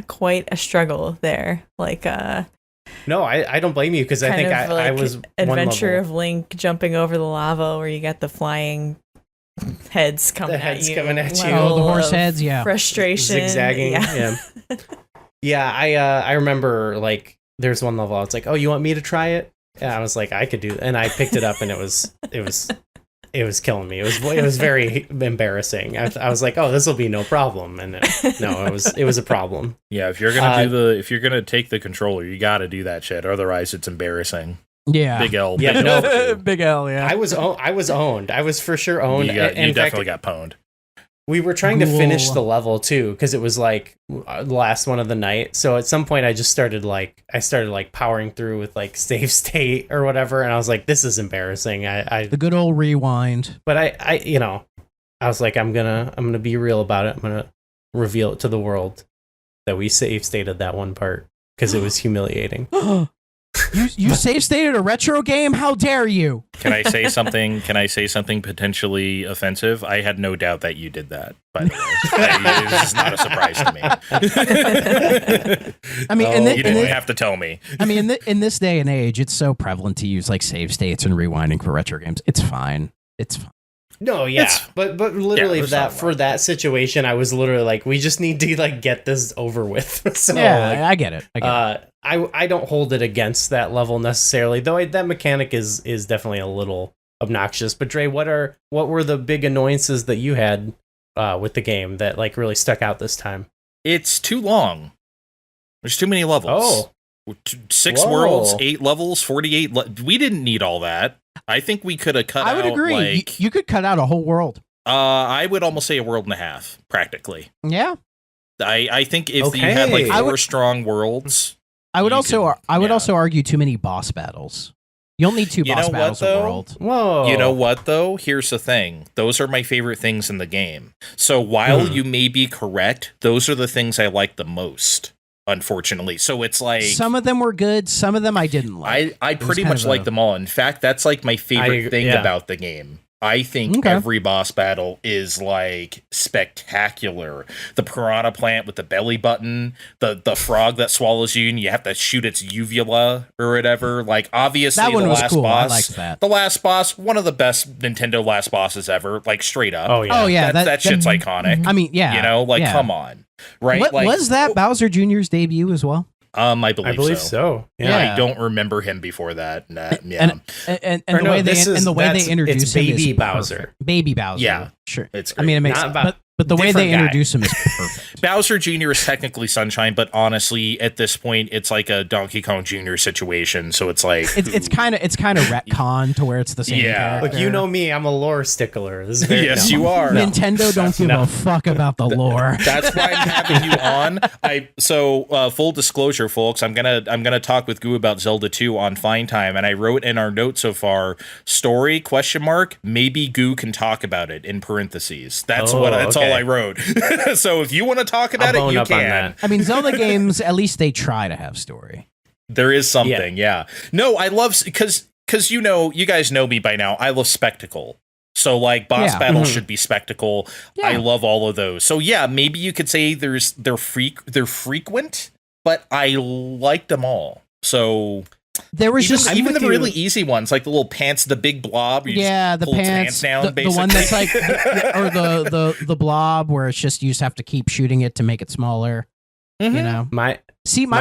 quite a struggle there. Like no, I don't blame you, because I think I was Adventure of Link jumping over the lava where you got the flying heads coming at you. Oh, the horse heads, frustration, zigzagging. I remember like there's one level I was like, oh, you want me to try it? And I was like, I could do it. And I picked it up and it was killing me. It was very embarrassing. I was like, oh, this will be no problem, and it was a problem. Yeah, if you're gonna take the controller, you got to do that shit. Otherwise, it's embarrassing. Yeah, big L. Yeah, big L. Yeah, I was owned. I was for sure owned. You definitely got pwned. We were trying to finish the level too, because it was like the last one of the night. So at some point, I started powering through with like save state or whatever, and I was like, this is embarrassing. The good old rewind. But I was like, I'm gonna be real about it. I'm gonna reveal it to the world that we save stated that one part because it was humiliating. You save stated a retro game? How dare you? Can I say something? Potentially offensive? I had no doubt that you did that. By the way, this is not a surprise to me. I mean, you didn't have to tell me. I mean, in this day and age, it's so prevalent to use like save states and rewinding for retro games. It's fine. No, yeah, but literally for that situation, I was literally like, we just need to like get this over with. So I get it. I don't hold it against that level necessarily, though. That mechanic is definitely a little obnoxious. But Dre, what were the big annoyances that you had with the game that like really stuck out this time? It's too long. There's too many levels. Oh, 6 worlds, 8 levels, 48. We didn't need all that. I think we could have cut out. I would agree. Like, you could cut out a whole world. I would almost say a world and a half, practically. Yeah. I think if you had like 4 strong worlds, I would also argue too many boss battles. You don't need 2 boss battles a world. Whoa. You know what though? Here's the thing. Those are my favorite things in the game. So while you may be correct, those are the things I like the most. Unfortunately, so it's like some of them were good, some of them I didn't like. I pretty much like them all. In fact, that's like my favorite thing about the game. I think every boss battle is like spectacular. The piranha plant with the belly button, the frog that swallows you and you have to shoot its uvula or whatever. Like obviously that one the was last cool. boss, I liked that. The last boss, one of the best Nintendo last bosses ever. Like straight up. Oh yeah. That shit's iconic. I mean, yeah. Come on. Right? Was that Bowser Jr.'s debut as well? I believe so. Yeah. I don't remember him before that. Yeah. And the way they introduce it's him Baby is Bowser. Perfect. Baby Bowser. Yeah. Sure. It's great. I mean, it makes sense. But the way they introduce him is perfect. Bowser Jr. is technically Sunshine, but honestly, at this point, it's like a Donkey Kong Jr. situation. So it's like it's kind of retcon to where it's the same. character. Look, you know me, I'm a lore stickler. This is very yes, you are. Nintendo don't give a fuck about the lore. That's why I'm having you on. Full disclosure, folks, I'm gonna talk with Goo about Zelda 2 on Fine Time, and I wrote in our note so far, story ? Maybe Goo can talk about it in parentheses. That's all I wrote. So if you want to talk about it, you can. I mean, Zelda games, at least they try to have story. There is something, yeah. No, I love because you guys know me by now. I love spectacle. So like boss battles should be spectacle. Yeah. I love all of those. So yeah, maybe you could say they're frequent, but I liked them all. So there was even the really easy ones, like the little pants, the big blob. The pants down, the one that's like, or the blob where it's just you just have to keep shooting it to make it smaller. Mm-hmm. You know, my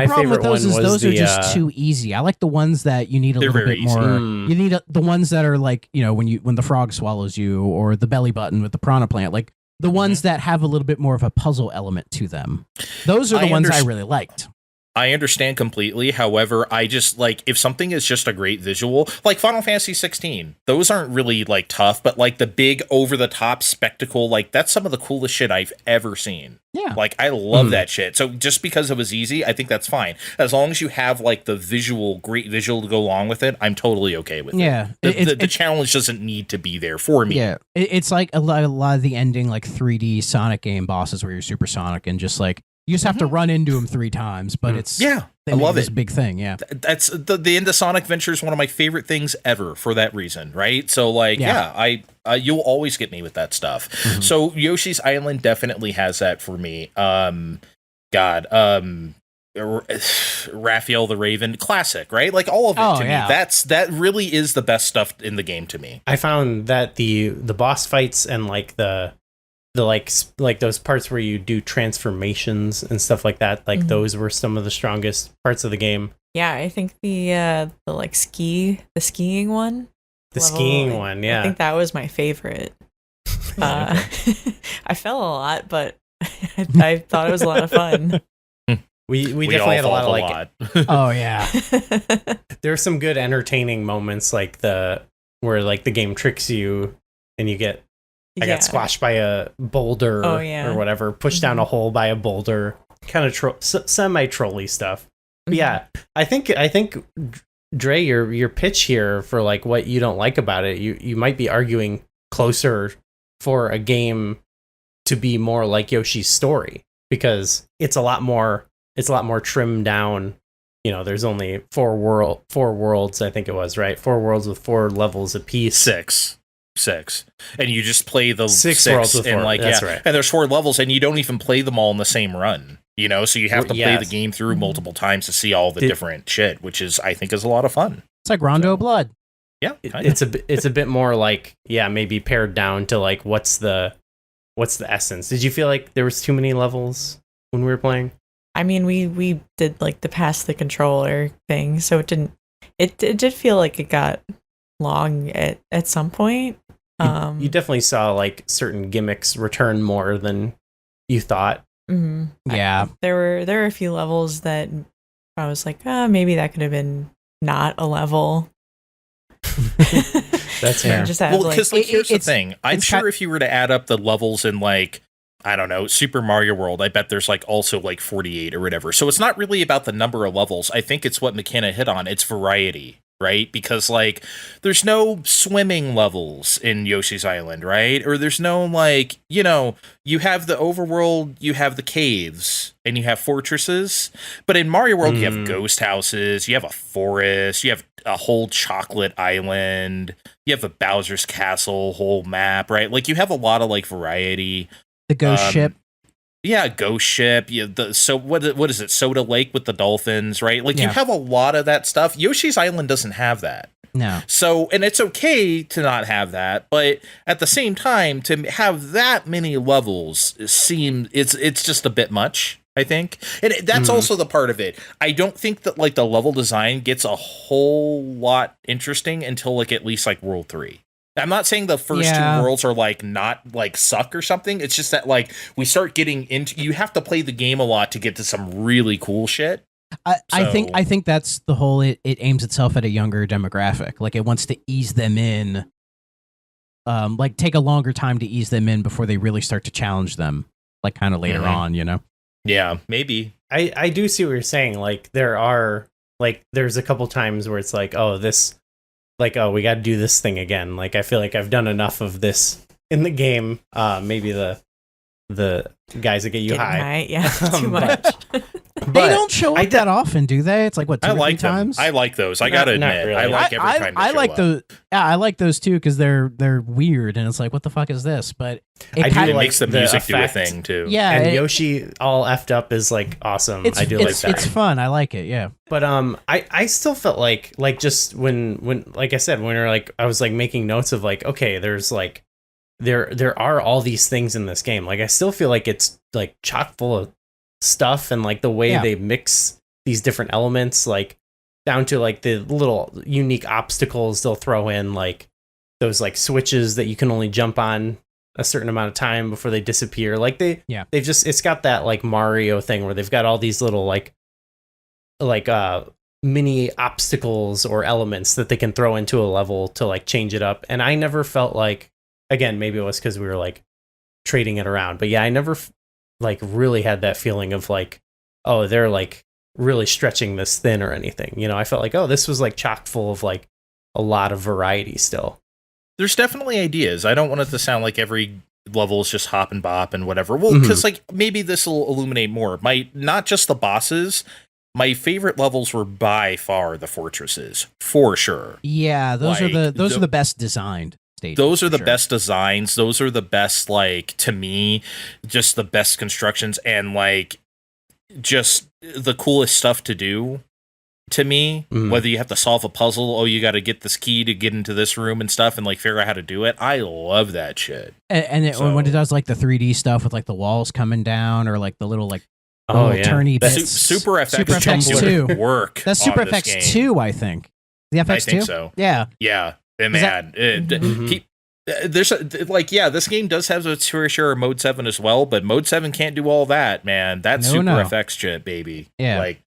problem with those is those are just too easy. I like the ones that you need a little bit more. You need the ones that are like, you know, when the frog swallows you, or the belly button with the piranha plant, like the ones that have a little bit more of a puzzle element to them. Those are the ones I really liked. I understand completely. However, I just like if something is just a great visual, like Final Fantasy 16, those aren't really like tough, but like the big over the top spectacle, like that's some of the coolest shit I've ever seen. Yeah. Like I love that shit. So just because it was easy, I think that's fine. As long as you have like the great visual to go along with it, I'm totally okay with it. The challenge doesn't need to be there for me. Yeah. It's like a lot of the ending like 3D Sonic game bosses where you're supersonic and just like you just have to run into him 3 times, but it's I love it. A big thing, yeah. That's the end of Sonic Venture is one of my favorite things ever for that reason, right? So like, you'll always get me with that stuff. Mm-hmm. So Yoshi's Island definitely has that for me. Raphael the Raven, classic, right? Like all of it to me. That really is the best stuff in the game to me. I found that the boss fights and like the like those parts where you do transformations and stuff like that, like those were some of the strongest parts of the game. Yeah, I think the skiing one. I think that was my favorite. I fell a lot, but I thought it was a lot of fun. We definitely had a lot of like oh yeah. There's some good entertaining moments like where like the game tricks you and you get I got squashed by a boulder or whatever, pushed down a hole by a boulder, kind of semi-trolly stuff. But yeah, I think Dre, your pitch here for like what you don't like about it, you might be arguing closer for a game to be more like Yoshi's Story, because it's a lot more trimmed down. You know, there's only 4 worlds, I think it was, right? 4 worlds with 4 levels apiece. 6, and you just play the 6 worlds with 4. And like that's right. And there's 4 levels, and you don't even play them all in the same run. You know, so you have to play the game through multiple times to see all the different shit, which I think is a lot of fun. It's like Rondo of Blood. Yeah, it's a bit more like maybe pared down to like what's the essence. Did you feel like there was too many levels when we were playing? I mean, we did like the pass the controller thing, so it did feel like it got long at some point. You definitely saw like certain gimmicks return more than you thought. Mm-hmm. Yeah, there were a few levels that I was like, maybe that could have been not a level. That's fair. Because here's the thing. I'm sure if you were to add up the levels in like, I don't know, Super Mario World, I bet there's like also like 48 or whatever. So it's not really about the number of levels. I think it's what McKenna hit on. It's variety. Right? Because like there's no swimming levels in Yoshi's Island, right? Or there's no like, you know, you have the overworld, you have the caves, and you have fortresses. But in Mario World, you have ghost houses, you have a forest, you have a whole chocolate island, you have a Bowser's Castle whole map, right? Like you have a lot of like variety. The ghost ship. Yeah, ghost ship. Yeah, what is it? Soda Lake with the dolphins, right? Like you have a lot of that stuff. Yoshi's Island doesn't have that. No. So, and it's okay to not have that, but at the same time, to have that many levels it's just a bit much. I think. And that's also the part of it. I don't think that like the level design gets a whole lot interesting until like at least like World 3. I'm not saying the first two worlds are like not like suck or something. It's just that like we start getting into, you have to play the game a lot to get to some really cool shit. I think that's the whole, it aims itself at a younger demographic. Like it wants to ease them in, like take a longer time to ease them in before they really start to challenge them, like kind of later on, you know? Yeah, maybe. I do see what you're saying. Like there's a couple times where it's like, oh, this, like, oh, we got to do this thing again. Like, I feel like I've done enough of this in the game. Maybe the guys that get you high. Yeah, too much. They don't show up that often, do they? It's like what, 2 or 3 times? I like those. I gotta admit, really. I like every time. I like those. Yeah, I like those too because they're weird and it's like, what the fuck is this? But it makes the music do a thing too. Yeah, and Yoshi all effed up is like awesome. I do like that. It's fun. I like it. Yeah. But I still felt like just when like I said, when I was like making notes of like, okay, there's like there are all these things in this game. Like I still feel like it's like chock full of stuff, and like the way they mix these different elements, like down to like the little unique obstacles they'll throw in, like those like switches that you can only jump on a certain amount of time before they disappear. Like they've just, it's got that like Mario thing where they've got all these little like mini obstacles or elements that they can throw into a level to like change it up. And I never felt like, again, maybe it was because we were like trading it around, but yeah, I never like really had that feeling of like, oh, they're like really stretching this thin or anything. You know, I felt like, oh, this was like chock full of like a lot of variety still. There's definitely ideas. I don't want it to sound like every level is just hop and bop and whatever. Well, because like maybe this will illuminate more. Not just the bosses. My favorite levels were by far the fortresses, for sure. Yeah, those are the best designed stages. Those are the best designs. Those are the best, like, to me, just the best constructions and like just the coolest stuff to do. To me, whether you have to solve a puzzle, oh, you got to get this key to get into this room and stuff, and like figure out how to do it. I love that shit. And when it does like the 3D stuff with like the walls coming down or like the little like turny bits. Super FX 2 work. That's Super FX 2, I think. The FX 2? I think so. Yeah. Yeah. And man, there's this game does have its fair share of Mode 7 as well, but Mode 7 can't do all that, man. That's FX shit, baby. Yeah. Like,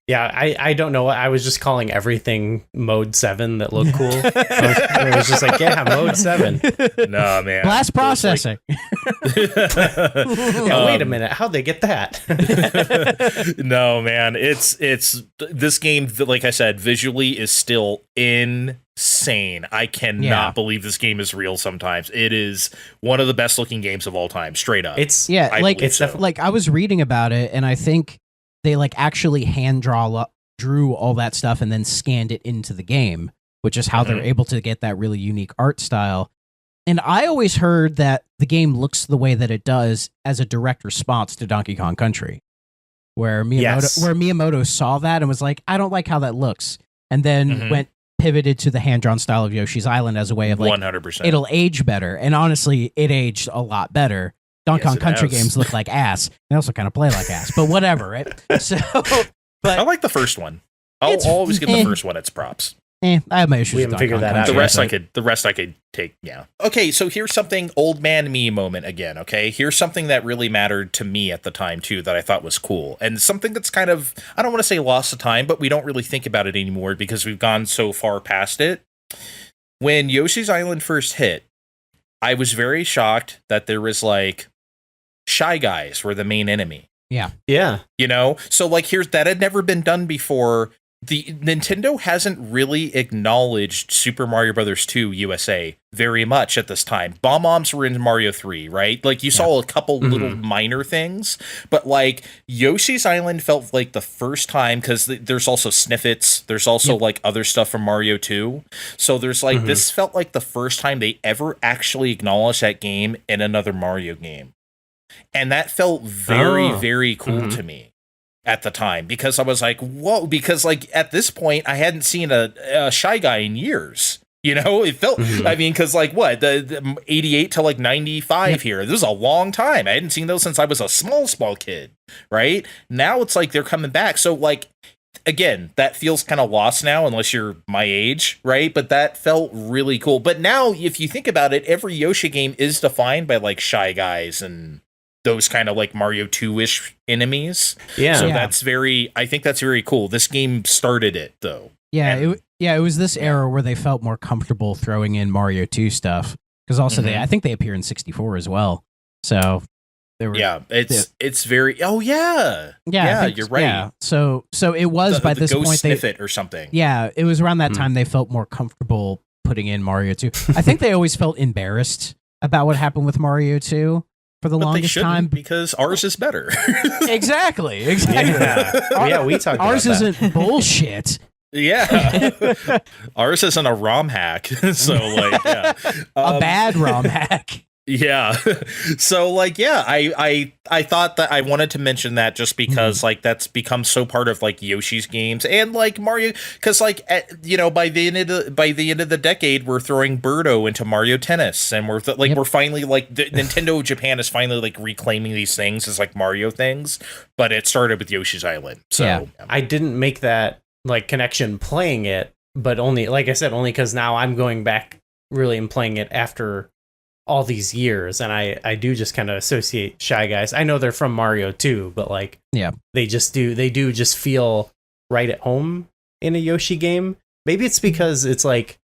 yeah, I don't know. I was just calling everything Mode 7 that looked cool. I was just like, yeah, Mode 7. No, man. Blast processing. Yeah, wait a minute. How'd they get that? No, man. It's this game, like I said, visually is still insane. I cannot believe this game is real sometimes. It is one of the best looking games of all time, straight up. Like I was reading about it, and I think they like actually drew all that stuff and then scanned it into the game, which is how they're able to get that really unique art style. And I always heard that the game looks the way that it does as a direct response to Donkey Kong Country, where Miyamoto saw that and was like, I don't like how that looks, and then pivoted to the hand-drawn style of Yoshi's Island as a way of like 100%. It'll age better. And honestly, it aged a lot better. Donkey Kong Country games look like ass. They also kind of play like ass, but whatever, right? So, but I like the first one. I'll always give the first one its props. I have my issues. We haven't figured that out. The rest I could take. Yeah. Okay, so here's something old man me moment again. Okay, here's something that really mattered to me at the time too that I thought was cool, and something that's kind of, I don't want to say lost to time, but we don't really think about it anymore because we've gone so far past it. When Yoshi's Island first hit, I was very shocked that there was like Shy Guys were the main enemy. Yeah. Yeah. You know? So like that had never been done before. The Nintendo hasn't really acknowledged Super Mario Bros. 2 USA very much at this time. Bomb-Bombs were in Mario 3, right? Like you saw a couple little minor things, but like Yoshi's Island felt like the first time, because there's also snippets, there's also like other stuff from Mario 2. So there's like this felt like the first time they ever actually acknowledged that game in another Mario game. And that felt very, very cool to me at the time, because I was like, whoa, because like at this point I hadn't seen a Shy Guy in years, You know, it felt, I mean, because like what, the 88 to like 95 here, this is a long time. I hadn't seen those since I was a small kid, right? Now it's like they're coming back. So like, again, that feels kind of lost now, unless you're my age, right? But that felt really cool. But now, if you think about it, every Yoshi game is defined by like Shy Guys and those kind of like Mario 2-ish enemies. Yeah. So I think that's very cool. This game started it, though. Yeah, it was this era where they felt more comfortable throwing in Mario 2 stuff, because also I think they appear in 64 as well. So they were, it's very you're right. Yeah. So it was by this Ghost point Sniff It or something. Yeah, it was around that time they felt more comfortable putting in Mario 2. I think they always felt embarrassed about what happened with Mario 2 for the longest time, because ours is better. Exactly. Yeah, we talked ours about that. isn't bullshit. Yeah. Ours isn't a ROM hack. So like, yeah. A bad ROM hack. Yeah. So like, yeah, I thought that I wanted to mention that just because like that's become so part of like Yoshi's games and like Mario, because like by the end of the decade we're throwing Birdo into Mario Tennis, and we're we're finally like Nintendo Japan is finally like reclaiming these things as like Mario things, but it started with Yoshi's Island. So yeah. I didn't make that like connection playing it, but only, like I said, only because now I'm going back really and playing it after all these years, and I do just kind of associate Shy Guys. I know they're from Mario 2, but like they do just feel right at home in a Yoshi game. Maybe it's because it's like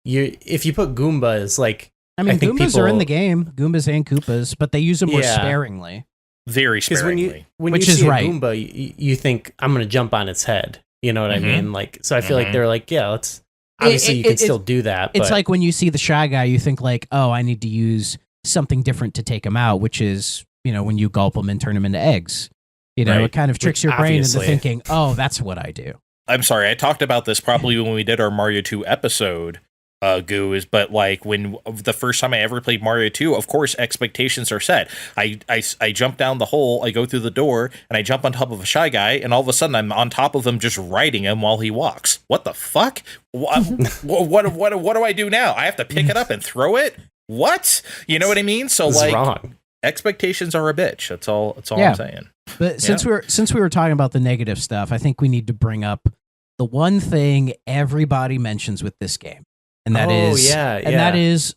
if you put Goombas, like I think Goombas are in the game, Goombas and Koopas, but they use them more sparingly. Very sparingly. When you see a Goomba, you think I'm going to jump on its head. You know what I mean? Like, so I feel like they're like, yeah, let's. Obviously, you can still do that. It's but like when you see the Shy Guy, you think like, oh, I need to use something different to take him out, which is, when you gulp them and turn them into eggs. It kind of tricks your brain into thinking, oh, that's what I do. I'm sorry, I talked about this probably when we did our Mario 2 episode, but like when the first time I ever played Mario 2, of course expectations are set. I jump down the hole, I go through the door, and I jump on top of a Shy Guy, and all of a sudden I'm on top of him just riding him while he walks. What the fuck? What do I do now? I have to pick it up and throw it? What? You know what I mean? So this like is wrong. Expectations are a bitch. That's all I'm saying. But since we were talking about the negative stuff, I think we need to bring up the one thing everybody mentions with this game. And that is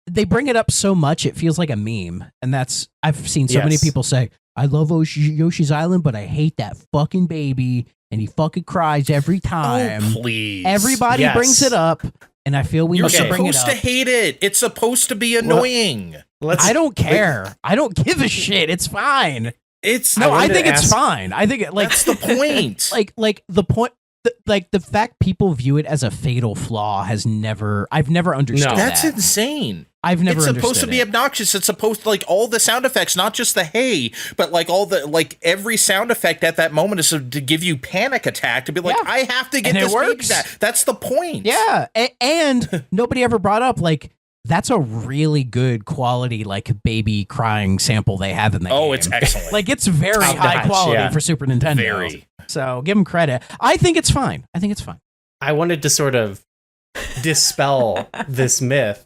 they bring it up so much it feels like a meme, and that's I've seen so many people say I love Yoshi's Island, but I hate that fucking baby, and he fucking cries every time. Oh, please! Everybody brings it up, and I feel we need to bring it up. You're supposed to hate it. It's supposed to be annoying. I don't care. I don't give a shit. It's fine. I think it's fine. I think that's the point. like the point. Like the fact people view it as a fatal flaw I've never understood. No, that's insane. I've never understood. It's supposed to be obnoxious. It's supposed to like all the sound effects, not just the hey, but like all the like every sound effect at that moment is to give you panic attack to be like, I have to get this baby back. That's the point. Yeah, and nobody ever brought up like that's a really good quality like baby crying sample they have in the game. Oh, it's excellent. Like it's very high quality for Super Nintendo. Very. So give them credit. I think it's fine. I wanted to sort of dispel this myth,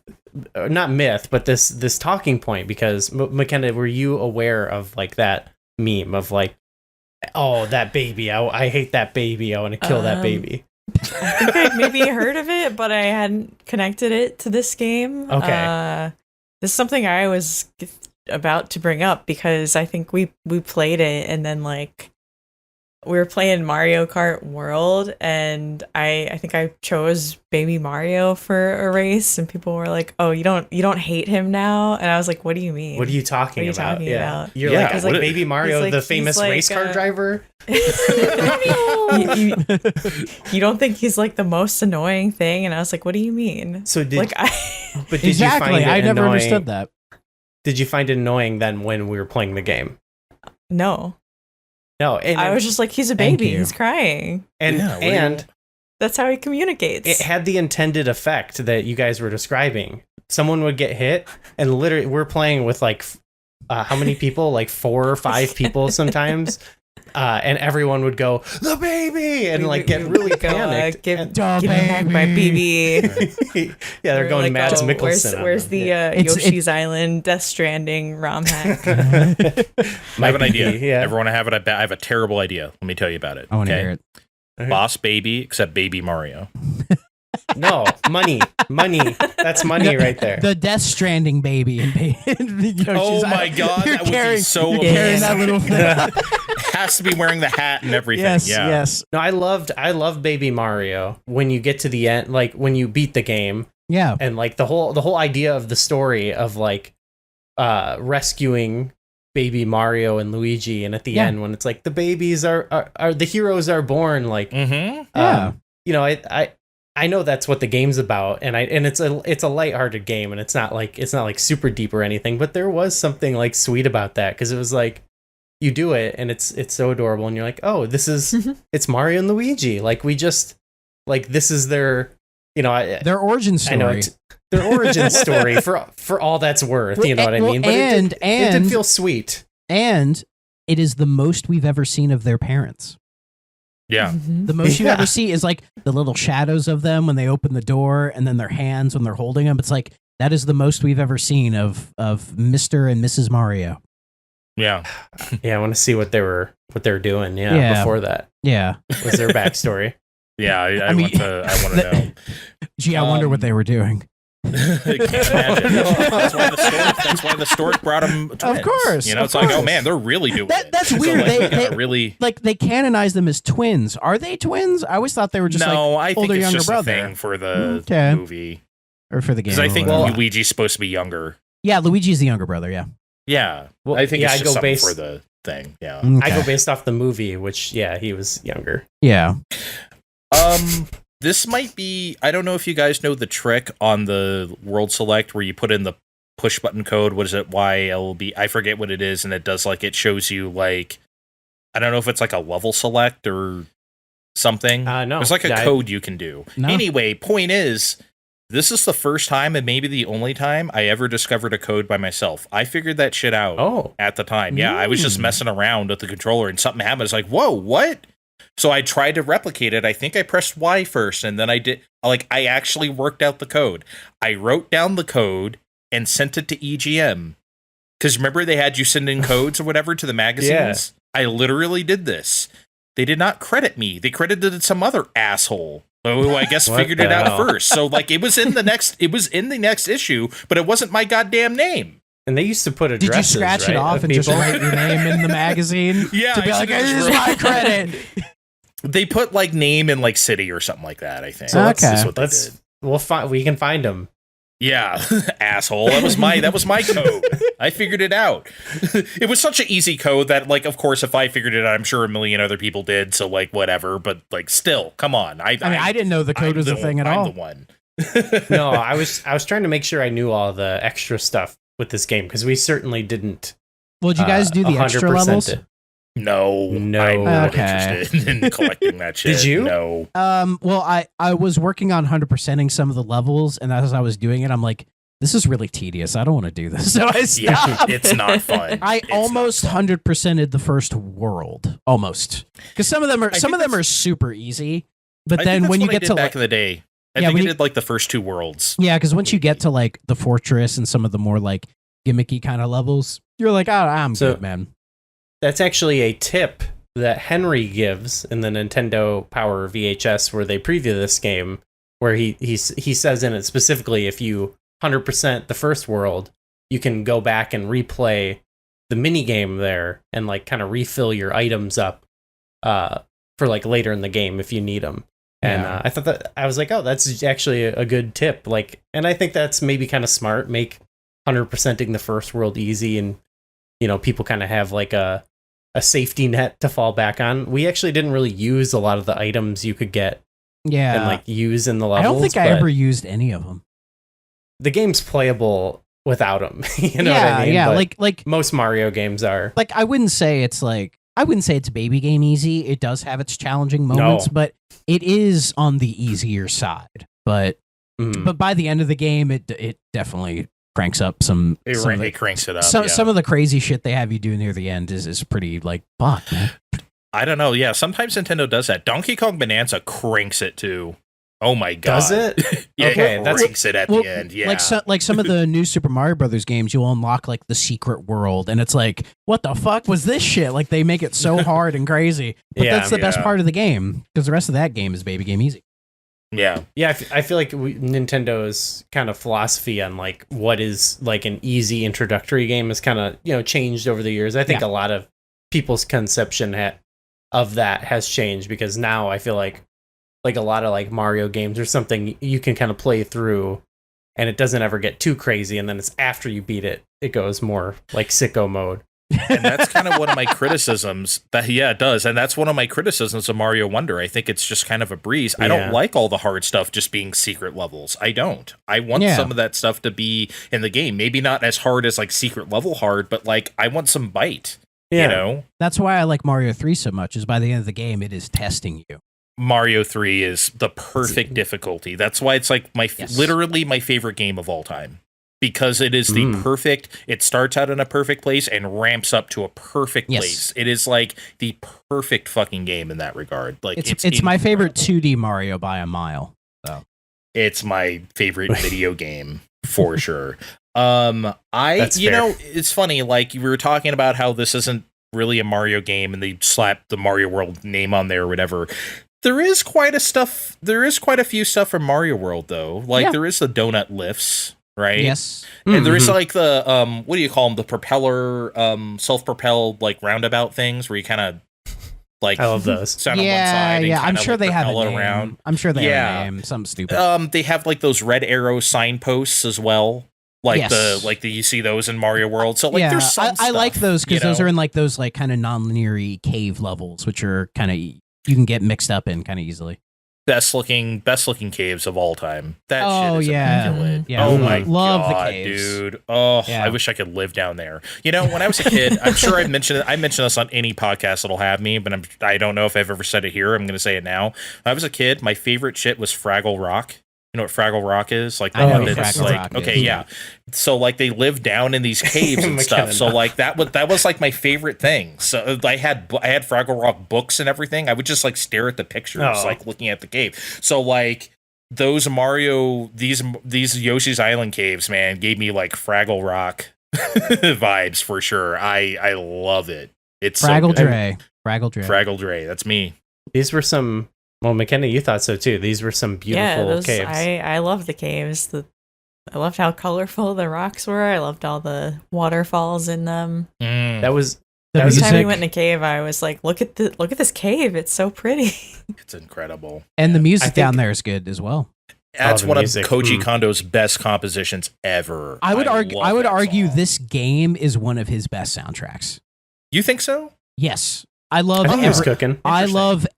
not myth, but this talking point, because McKenna, were you aware of like that meme of like, oh, that baby, I hate that baby, I want to kill that baby? I think I'd maybe heard of it, but I hadn't connected it to this game. Okay. This is something I was about to bring up because I think we played it, and then like we were playing Mario Kart World, and I think I chose Baby Mario for a race, and people were like, "Oh, you don't hate him now?" And I was like, "What do you mean? What are you talking about? You're like Baby Mario, like, the famous race car driver." you don't think he's like the most annoying thing? And I was like, "What do you mean?" So did like but did you find it I never annoying? Understood that. Did you find it annoying then when we were playing the game? No. No, and I was just like, he's a baby. He's crying. And that's how he communicates. It had the intended effect that you guys were describing. Someone would get hit, and literally we're playing with like how many people? Like 4 or 5 people sometimes. and everyone would go, the baby, and like get really panicked. Give me back my baby. Yeah, they're going Mads Mikkelsen. Where's the Yoshi's Island Death Stranding ROM hack? I have an idea. Yeah. Everyone, I have a terrible idea. Let me tell you about it. I want to hear it. Boss Baby, except Baby Mario. No, money. That's money right there. The Death Stranding baby. Oh my god, that would be so amazing. Carrying that little thing. Has to be wearing the hat and everything. Yes. No, I love Baby Mario when you get to the end, like when you beat the game. Yeah. And like the whole idea of the story of like rescuing Baby Mario and Luigi, and at the end when it's like the babies are the heroes are born, like you know, I know that's what the game's about, and it's a lighthearted game, and it's not like super deep or anything, but there was something like sweet about that, because it was like you do it and it's so adorable, and you're like, oh, this is it's Mario and Luigi, like we just like this is their, you know, their origin story. I know their origin story for all that's worth, you know what I mean? But it did feel sweet, and it is the most we've ever seen of their parents. Yeah. The most you ever see is like the little shadows of them when they open the door, and then their hands when they're holding them. It's like that is the most we've ever seen of Mr. and Mrs. Mario. Yeah. Yeah, I want to see what they were doing, before that. Yeah. Was their backstory? Yeah, I want to know. Gee, I wonder what they were doing. I can't imagine. That's why the stork brought him twins. Of course. You know, it's like, oh man, they're really doing it. That's weird. So, like, they really like they canonize them as twins. Are they twins? I always thought they were just I think older, it's younger just brother. a thing for the movie or for the game. Because I think whatever. Luigi's supposed to be younger. Yeah, Luigi's the younger brother. Yeah. Yeah. Well, I think it's I just go something based for the thing. Yeah. Okay. I go based off the movie, which he was younger. Yeah. This might be, I don't know if you guys know the trick on the World Select where you put in the push button code. What is it? YLB? I forget what it is. And it does like, it shows you like, I don't know if it's like a level select or something. No. There's like a code you can do. No. Anyway, point is, this is the first time and maybe the only time I ever discovered a code by myself. I figured that shit out at the time. Yeah, I was just messing around with the controller and something happened. It's like, whoa, what? So I tried to replicate it. I think I pressed Y first, and then I did, like, I actually worked out the code. I wrote down the code and sent it to EGM. Because remember, they had you send in codes or whatever to the magazines? Yeah. I literally did this. They did not credit me. They credited some other asshole. Oh, I guess figured it out first. So, like, it was in the next issue, but it wasn't my goddamn name. And they used to put addresses. Did you scratch it off and just write your name in the magazine? Yeah, to be like, this is my credit. They put like name and like city or something like that, I think. So that's what they did. We'll find. We can find them. Yeah, asshole. That was my code. I figured it out. It was such an easy code that, like, of course, if I figured it out, I'm sure a million other people did. So, like, whatever. But, like, still, come on. I didn't know the code was a thing at all. I'm the one. No, I was trying to make sure I knew all the extra stuff with this game because we certainly didn't. Well, did you guys do the extra levels? No. I'm not interested in collecting that shit. Did you? No. Well, I was working on 100%ing some of the levels, and as I was doing it, I'm like, this is really tedious. I don't want to do this. So I stopped. Yeah, it's not fun. I almost 100%ed the first world, almost, because some of them are super easy. But then when you get to back in the day, I think I did like the first two worlds. Yeah, because once you get to like the fortress and some of the more like gimmicky kind of levels, you're like, oh, I'm good, man. That's actually a tip that Henry gives in the Nintendo Power VHS where they preview this game, where he says in it specifically, if you 100% the first world, you can go back and replay the mini game there and like kind of refill your items up for like later in the game if you need them. And I thought that I was like, oh, that's actually a good tip. Like, and I think that's maybe kind of smart. Make 100%ing the first world easy, and you know, people kind of have like a safety net to fall back on. We actually didn't really use a lot of the items you could get. Yeah, and like use in the levels. I don't think I ever used any of them. The game's playable without them. You know what I mean? Yeah, but like most Mario games are. Like I wouldn't say it's baby game easy. It does have its challenging moments, but it is on the easier side. But by the end of the game, it definitely cranks up some. It cranks it up. Some of the crazy shit they have you do near the end is pretty like fuck, man. I don't know. Yeah, sometimes Nintendo does that. Donkey Kong Bonanza cranks it too. Oh my god. Does it? Yeah, Okay, it that's cranks it at the end. Yeah. Like some of the new Super Mario Brothers games, you'll unlock like the secret world, and it's like, what the fuck was this shit? Like they make it so hard and crazy, but Yeah, that's the best part of the game because the rest of that game is baby game easy. Yeah. Yeah, I feel like Nintendo's kind of philosophy on like what is like an easy introductory game has kind of, you know, changed over the years. I think a lot of people's conception of that has changed because now I feel like a lot of like Mario games or something you can kind of play through and it doesn't ever get too crazy, and then it's after you beat it, it goes more like sicko mode. And that's kind of one of my criticisms. It does. And that's one of my criticisms of Mario Wonder. I think it's just kind of a breeze. I don't like all the hard stuff just being secret levels. I don't. I want some of that stuff to be in the game. Maybe not as hard as like secret level hard, but like I want some bite. Yeah. You know? That's why I like Mario 3 so much, is by the end of the game, it is testing you. Mario 3 is the perfect difficulty. That's why it's like literally my favorite game of all time. Because it is the perfect, it starts out in a perfect place and ramps up to a perfect place. It is like the perfect fucking game in that regard. Like it's my favorite 2D Mario by a mile. So it's my favorite video game for sure. It's funny, like you were talking about how this isn't really a Mario game and they slapped the Mario World name on there or whatever. There is quite a few stuff from Mario World though. Like there is the donut lifts. Right. Yes. And there is like the what do you call them? The propeller, self-propelled like roundabout things where you kind of like I love those. Stand on one side. And I'm sure they have a name. Around. I'm sure they have a name. Something stupid. They have like those red arrow signposts as well. Like you see those in Mario World. So like there's some I like stuff, those because those are in like those like kind of non-linear cave levels, which are kind of you can get mixed up in kind of easily. Best looking caves of all time. That shit is immaculate. Yeah. Oh my love god, the caves. dude. Oh, I wish I could live down there. You know, when I was a kid, I'm sure I mentioned this on any podcast that'll have me, but I don't know if I've ever said it here. I'm going to say it now. When I was a kid, my favorite shit was Fraggle Rock. You know what Fraggle Rock is? Like the one that's like So like they live down in these caves and stuff. So like that was like my favorite thing. So I had Fraggle Rock books and everything. I would just like stare at the pictures, like looking at the cave. So like those these Yoshi's Island caves, man, gave me like Fraggle Rock vibes for sure. I love it. It's Fraggle so Dre. Fraggle Dre. That's me. These were some. Well, McKenna, you thought so too. These were some beautiful caves. I love the caves. I loved how colorful the rocks were. I loved all the waterfalls in them. That was every time we went in a cave, I was like, look at this cave. It's so pretty. It's incredible. And the music down there is good as well. That's one of Koji Kondo's best compositions ever. I would argue this game is one of his best soundtracks. You think so? Yes. I love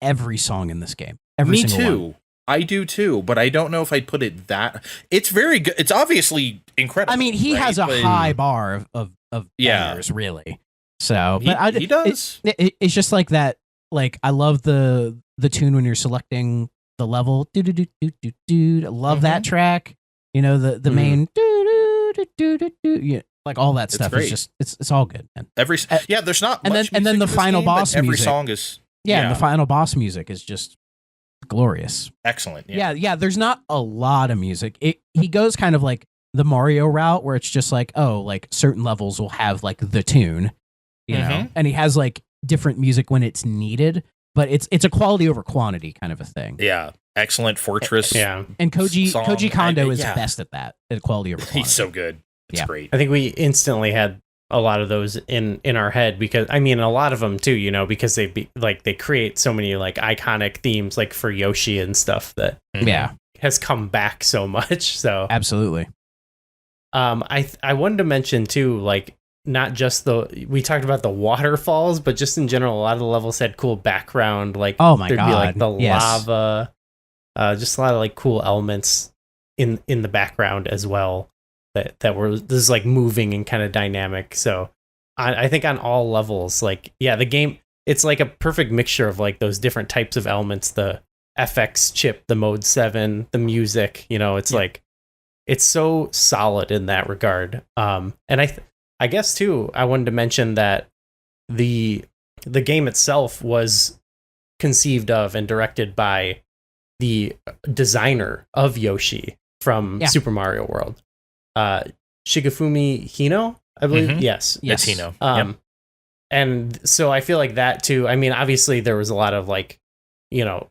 every song in this game. Me too. I do too, but I don't know if I'd put it that. It's very good. It's obviously incredible. I mean, he has a high bar of bangers, really. So, but he does. It's just like that. Like I love the tune when you're selecting the level. Do do do do do do. I love that track. You know the main. Do do do do do. Yeah. Like all that stuff is just it's all good, man. There's not much and then the final boss music. Every song is and the final boss music is just glorious. Excellent. Yeah. There's not a lot of music. He goes kind of like the Mario route where it's just like like certain levels will have like the tune, you know, and he has like different music when it's needed, but it's a quality over quantity kind of a thing. Yeah. Excellent Fortress. And Koji Kondo is best at that. At quality over quantity. He's so good. It's great. I think we instantly had a lot of those in our head because I mean a lot of them too, you know, because they create so many like iconic themes like for Yoshi and stuff that has come back so much. So absolutely. I wanted to mention too, like not just we talked about the waterfalls, but just in general, a lot of the levels had cool background. Like oh my god, be like the lava, just a lot of like cool elements in the background as well. That were this is like moving and kind of dynamic. So I think on all levels, like the game, it's like a perfect mixture of like those different types of elements, the FX chip, the mode 7, the music, you know, it's like it's so solid in that regard. And I guess too, I wanted to mention that the the game itself was conceived of and directed by the designer of Yoshi from Super Mario World, Shigefumi Hino, I believe. Mhm. Yes, It's Hino. Yep. And so I feel like that too. I mean, obviously there was a lot of like, you know,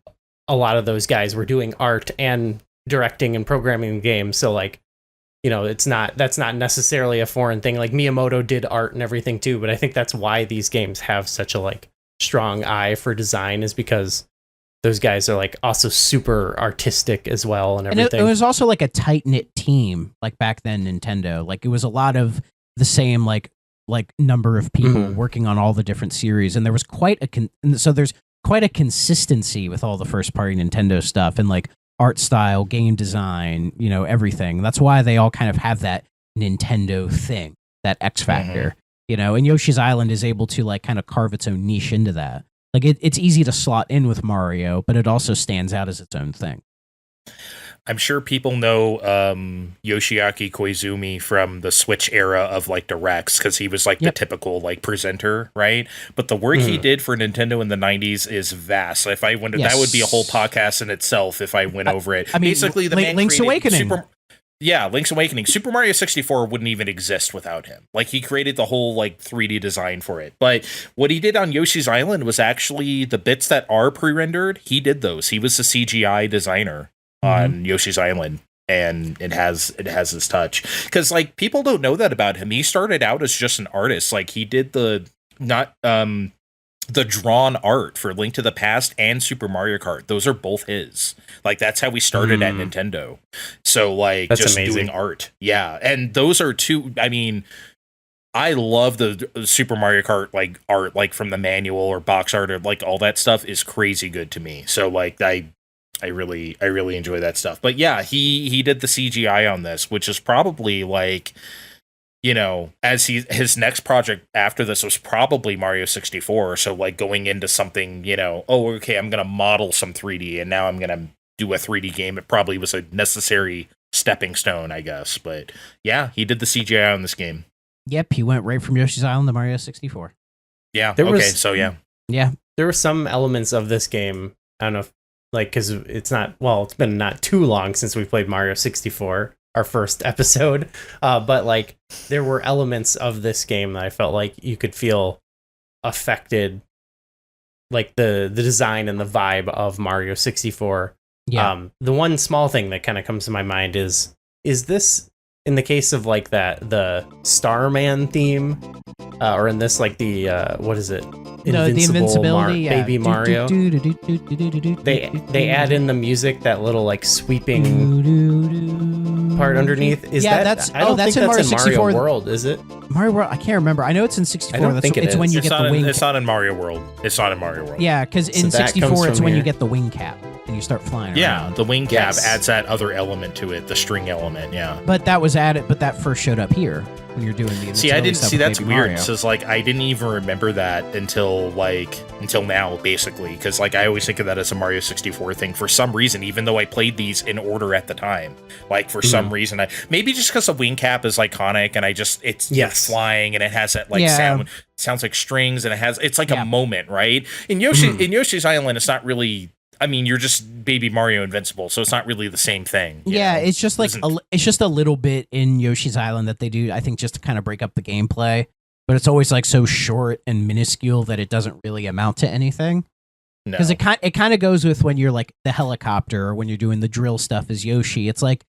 a lot of those guys were doing art and directing and programming the game. So like, you know, that's not necessarily a foreign thing. Like Miyamoto did art and everything too, but I think that's why these games have such a like strong eye for design, is because those guys are like also super artistic as well and everything. And it was also like a tight knit team, like back then Nintendo. Like it was a lot of the same like number of people working on all the different series, and there was quite so there's quite a consistency with all the first party Nintendo stuff and like art style, game design, you know, everything. That's why they all kind of have that Nintendo thing, that X factor, you know. And Yoshi's Island is able to like kind of carve its own niche into that. Like it's easy to slot in with Mario, but it also stands out as its own thing. I'm sure people know Yoshiaki Koizumi from the Switch era of like directs, because he was like the typical like presenter, right? But the work he did for Nintendo in the 90s is vast. If I went, that would be a whole podcast in itself if I went over it. I mean, basically, the man Link's Awakening. Link's Awakening. Super Mario 64 wouldn't even exist without him. Like, he created the whole, like, 3D design for it. But what he did on Yoshi's Island was actually the bits that are pre-rendered, he did those. He was the CGI designer on Yoshi's Island, and it has his touch. Because, like, people don't know that about him. He started out as just an artist. Like, he did the drawn art for Link to the Past and Super Mario Kart. Those are both his. Like, that's how we started at Nintendo. So, like, that's just amazing. doing art. Yeah. And those are two, I mean, I love the Super Mario Kart, like, art, like, from the manual or box art or, like, all that stuff is crazy good to me. So, like, I really enjoy that stuff. But, yeah, he did the CGI on this, which is probably, like, you know, as his next project after this was probably Mario 64. So, like, going into something, you know, oh, okay, I'm going to model some 3D, and now I'm going to do a 3D game. It probably was a necessary stepping stone, I guess. But, yeah, he did the CGI on this game. Yep, he went right from Yoshi's Island to Mario 64. Yeah, There were some elements of this game, I don't know if, like, because it's been not too long since we played Mario 64, our first episode, but like there were elements of this game that I felt like you could feel affected, like the design and the vibe of Mario 64. The one small thing that kind of comes to my mind is this, in the case of like the Starman theme, or in this like the what is it? The invincibility, Baby Mario. They add in the music, that little like sweeping part underneath. I don't think that's in Mario 64 World, is it? Mario World, I can't remember. I know it's in 64. I don't think it's when you get the wing. It's not in Mario World. It's not in Mario World. Yeah, because in 64 it's when you get the wing cap and you start flying around. The wing cap adds that other element to it, the string element. Yeah, but that was added. But that first showed up here when you're doing the. See, I didn't see. That's Baby weird. Mario. So it's like I didn't even remember that until now, basically, because like I always think of that as a Mario 64 thing for some reason, even though I played these in order at the time. Like for some reason, maybe just because the wing cap is iconic, and it's flying and it has that like sounds like strings, and it's like a moment, right? In Yoshi's Island, it's not really. I mean, you're just Baby Mario Invincible, so it's not really the same thing. Yeah, it's just like it's just a little bit in Yoshi's Island that they do, I think, just to kind of break up the gameplay. But it's always like so short and minuscule that it doesn't really amount to anything. Because it kind of goes with when you're like the helicopter or when you're doing the drill stuff as Yoshi. It's like,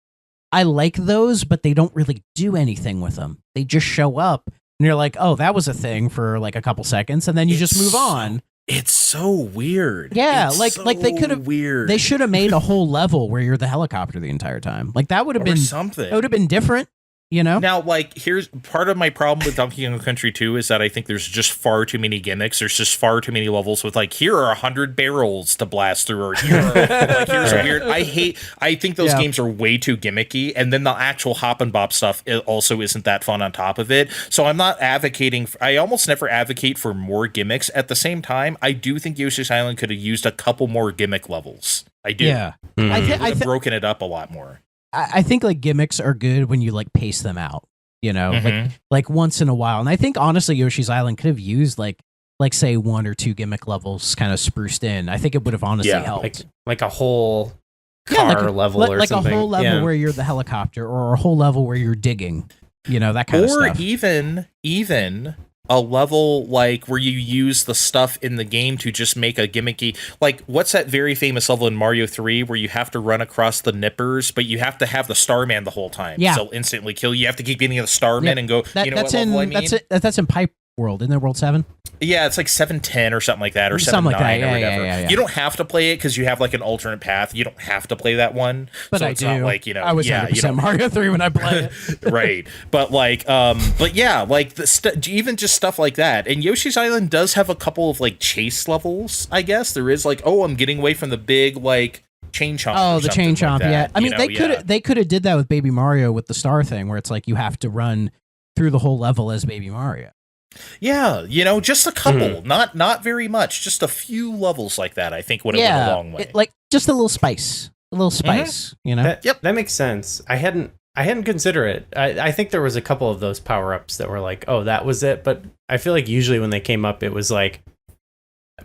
I like those, but they don't really do anything with them. They just show up and you're like, oh, that was a thing for like a couple seconds, and then you just move on. It's so weird. Yeah, it's like they could have. Weird. They should have made a whole level where you're the helicopter the entire time. Like that would have been something. It would have been different. You know? Now, like, here's part of my problem with Donkey Kong Country 2 is that I think there's just far too many gimmicks. There's just far too many levels with, like, here are 100 barrels to blast through, or here are, like, here's a weird. I think those games are way too gimmicky, and then the actual hop and bop stuff also isn't that fun on top of it. So I'm not advocating. I almost never advocate for more gimmicks. At the same time, I do think Yoshi's Island could have used a couple more gimmick levels. I do. Yeah. I could have broken it up a lot more. I think like gimmicks are good when you like pace them out, you know, like once in a while. And I think honestly, Yoshi's Island could have used like like say 1 or 2 gimmick levels kind of spruced in, I think it would have honestly helped. Like a whole car level or like something. a whole level where you're the helicopter, or a whole level where you're digging, that kind of stuff. Or even a level like where you use the stuff in the game to just make a gimmicky, like what's that very famous level in Mario 3 where you have to run across the nippers, but you have to have the Starman the whole time. Yeah. So instantly kill. You have to keep getting the Starman and go, That's what level I mean? That's in Pipe World, isn't it World 7? Yeah, it's like 710 or something like that, or Something 7-9 like that. or whatever. Yeah. You don't have to play it because you have like an alternate path. You don't have to play that one. But so I it's do. Not like, I was 100% Mario 3 when I played it. Right. But like, but yeah, like even just stuff like that. And Yoshi's Island does have a couple of like chase levels, I guess. There is like, I'm getting away from the big like chain chomp. Oh, the chain chomp, like yeah. I mean, they could have did that with Baby Mario with the star thing, where it's like you have to run through the whole level as Baby Mario. Yeah, just a couple, not very much, just a few levels like that. I think would have went a long way. Like just a little spice, That makes sense. I hadn't considered it. I think there was a couple of those power ups that were like, oh, that was it. But I feel like usually when they came up, it was like,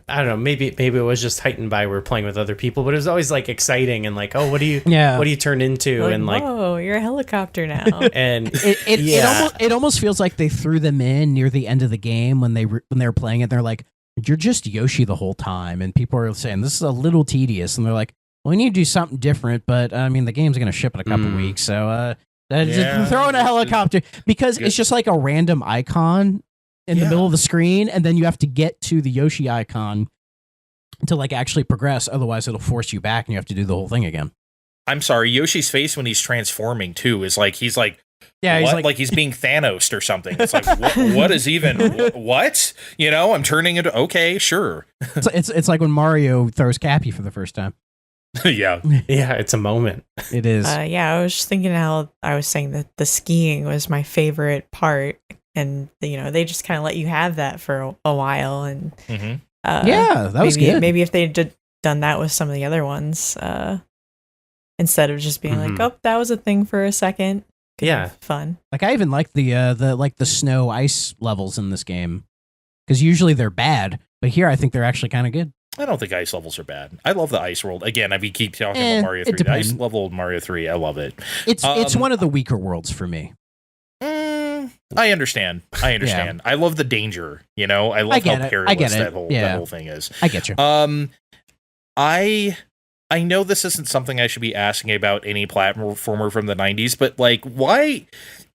I don't know, maybe it was just heightened by we're playing with other people, but it was always like exciting and like, oh, what do you turn into? And like, oh, you're a helicopter now. And it almost feels like they threw them in near the end of the game when they were playing it. They're like, you're just Yoshi the whole time, and people are saying this is a little tedious, and they're like, well, we need to do something different, but I mean, the game's going to ship in a couple weeks, so just throw in a helicopter because it's just like a random icon in the middle of the screen, and then you have to get to the Yoshi icon to like actually progress. Otherwise, it'll force you back, and you have to do the whole thing again. I'm sorry, Yoshi's face when he's transforming too is like he's like he's being Thanos or something. It's like what is even what? I'm turning into sure. It's like when Mario throws Cappy for the first time. Yeah, it's a moment. It is. I was just thinking how I was saying that the skiing was my favorite part. And they just kind of let you have that for a while, and that was good. Maybe if they had done that with some of the other ones, instead of just being like, "Oh, that was a thing for a second." Fun. Like I even like the snow ice levels in this game because usually they're bad, but here I think they're actually kind of good. I don't think ice levels are bad. I love the ice world. Again, keep talking about Mario 3. The ice level of Mario 3, I love it. It's one of the weaker worlds for me. I understand. Yeah. I love the danger. I love how perilous that whole thing is. I get you. I know this isn't something I should be asking about any platformer from the 90s, but like, why?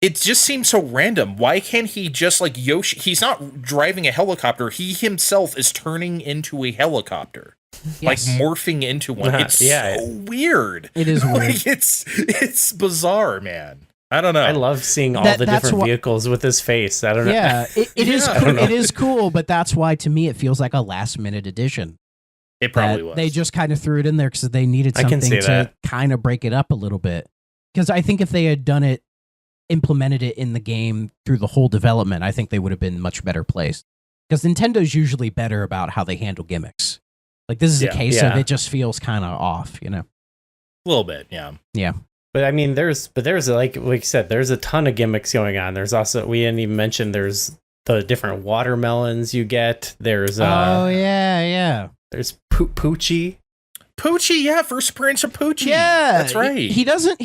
It just seems so random. Why can't he just like Yoshi? He's not driving a helicopter. He himself is turning into a helicopter. Like morphing into one. It's so weird. It is weird. Like, it's bizarre, man. I don't know. I love seeing all the different vehicles with his face. I don't know. Yeah, it is. It is cool, but that's why to me it feels like a last minute addition. It probably was. They just kind of threw it in there because they needed something to kind of break it up a little bit. Because I think if they had done it, implemented it in the game through the whole development, I think they would have been much better placed. Because Nintendo's usually better about how they handle gimmicks. Like this is a case of it just feels kind of off, A little bit, yeah. Yeah. But I mean, there's like you said, there's a ton of gimmicks going on. There's also, we didn't even mention, there's the different watermelons you get. There's there's Poochie. Poochie, yeah, first appearance of Poochie. Yeah, that's right. He doesn't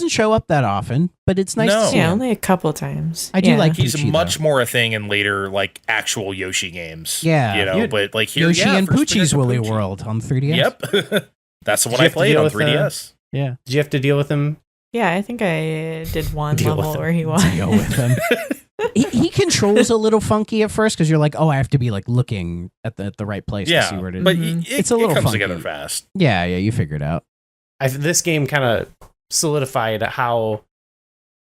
show up that often, but it's nice to see him. Only a couple times. I do like He's Poochie, much more a thing in later like actual Yoshi games. Yeah, but like here, Yoshi and Poochie's Woolly World on 3DS. Yep, that's the one I played on 3DS. Yeah, did you have to deal with him? Yeah, I think I did one level where he was. Deal with him. he controls a little funky at first because you're like, oh, I have to be like looking at the right place to see where it is. But it's a little comes funky. together fast. Yeah, you figure it out. This game kind of solidified how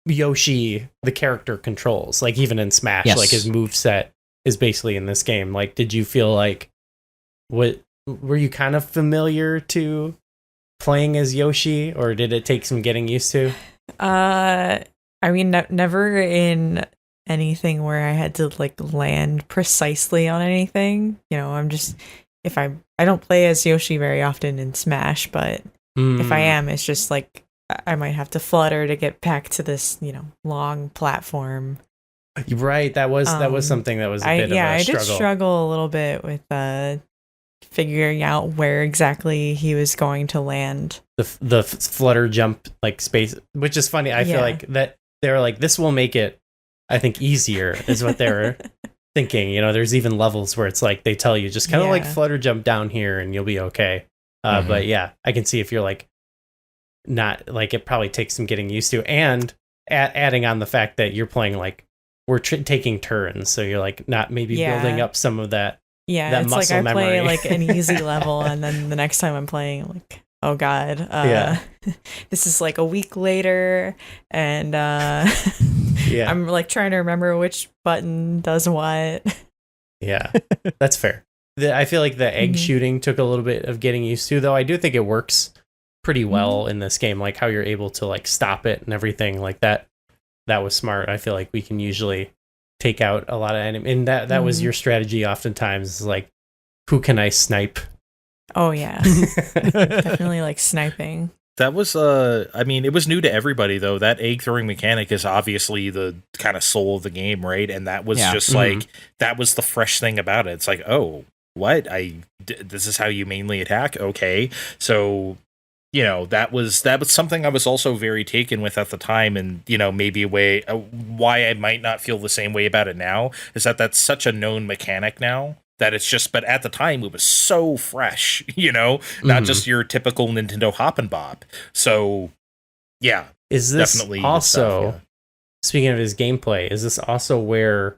Yoshi, the character, controls. Like even in Smash, like his moveset is basically in this game. Like, did you feel like were you kind of familiar to playing as Yoshi, or did it take some getting used to? I mean, never in anything where I had to like land precisely on anything. I'm just, if I don't play as Yoshi very often in Smash, but if I am, it's just like I might have to flutter to get back to this, long platform. Right. That was something that was a bit of a struggle. I did struggle a little bit with figuring out where exactly he was going to land. The flutter jump like space, which is funny. I feel like that they're like, this will make it, I think, easier is what they're thinking. You know, there's even levels where it's like they tell you just kind of like flutter jump down here and you'll be okay. But yeah, I can see if you're like not like, it probably takes some getting used to, and adding on the fact that you're playing like we're taking turns, so you're like not maybe building up some of that. Yeah, that it's muscle like I memory. play like an easy level, and then the next time I'm playing, I'm like, oh god, this is like a week later, and I'm like trying to remember which button does what. Yeah, that's fair. I feel like the egg shooting took a little bit of getting used to, though. I do think it works pretty well in this game, like how you're able to like stop it and everything like that. That was smart. I feel like we can usually take out a lot of enemies, and that was your strategy oftentimes, like, who can I snipe? Oh yeah. Definitely like sniping. That was I mean, it was new to everybody though. That egg throwing mechanic is obviously the kind of soul of the game, right? And that was just like, that was the fresh thing about it. It's like, oh, what? This is how you mainly attack? Okay. So, you know, that was something I was also very taken with at the time, and, you know, maybe a way why I might not feel the same way about it now is that that's such a known mechanic now that it's just, but at the time it was so fresh, you know, not just your typical Nintendo hop and bop. So yeah, is this definitely also speaking of his gameplay? Is this also where?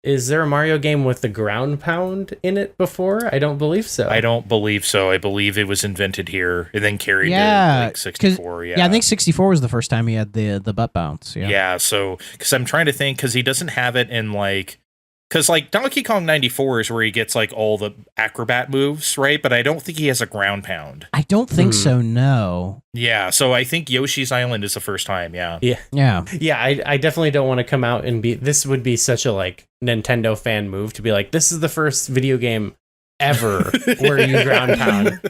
Is there a Mario game with the ground pound in it before? I don't believe so. I don't believe so. I believe it was invented here and then carried to like 64. Yeah, I think 64 was the first time he had the butt bounce. Yeah, so because I'm trying to think, because he doesn't have it in like, because like Donkey Kong 94 is where he gets like all the acrobat moves, right? But I don't think he has a ground pound. I don't think so, no. Yeah, so I think Yoshi's Island is the first time, yeah. I definitely don't want to come out and be, this would be such a like Nintendo fan move to be like, this is the first video game ever where you ground pound.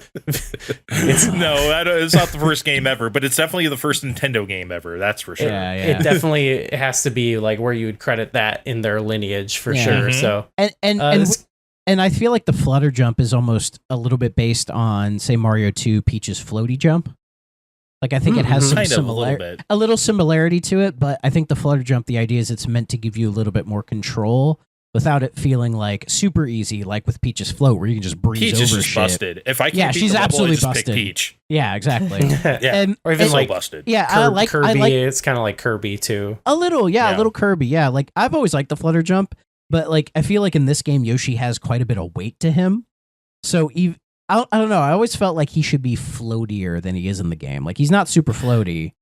It's not the first game ever, but it's definitely the first Nintendo game ever, that's for sure. It definitely has to be like where you would credit that in their lineage for sure. So and I feel like the flutter jump is almost a little bit based on, say, Mario 2 Peach's floaty jump. Like, I think it has some a little similarity to it, but I think the flutter jump, the idea is it's meant to give you a little bit more control without it feeling like super easy, like with Peach's float, where you can just breeze Peach over is just shit. busted. If I can't beat she's the level, absolutely I just busted. pick Peach. Yeah, exactly. Or even like busted. Yeah, Kirby. It's kind of like Kirby too. A little Kirby. Yeah, like I've always liked the flutter jump, but like I feel like in this game Yoshi has quite a bit of weight to him. So I don't know. I always felt like he should be floatier than he is in the game. Like he's not super floaty,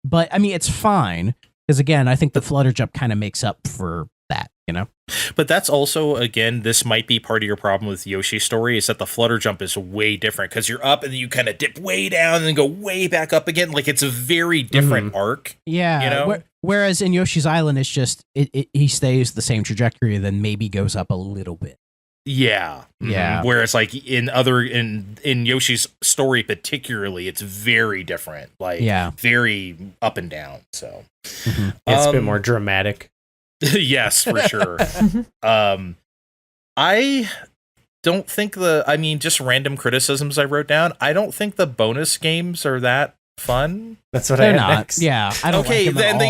but I mean it's fine because again I think the flutter jump kind of makes up for that, you know. But that's also, again, this might be part of your problem with Yoshi's story, is that the flutter jump is way different because you're up and then you kind of dip way down and then go way back up again. Like it's a very different arc. Yeah. You know? Whereas in Yoshi's Island, it's just he stays the same trajectory, then maybe goes up a little bit. Yeah. Yeah. Whereas like in Yoshi's story particularly, it's very different. Like very up and down. So it's a bit more dramatic. Yes, for sure. I don't think just random criticisms I wrote down. I don't think the bonus games are that fun. That's what I had next. Yeah. I don't okay, like them at and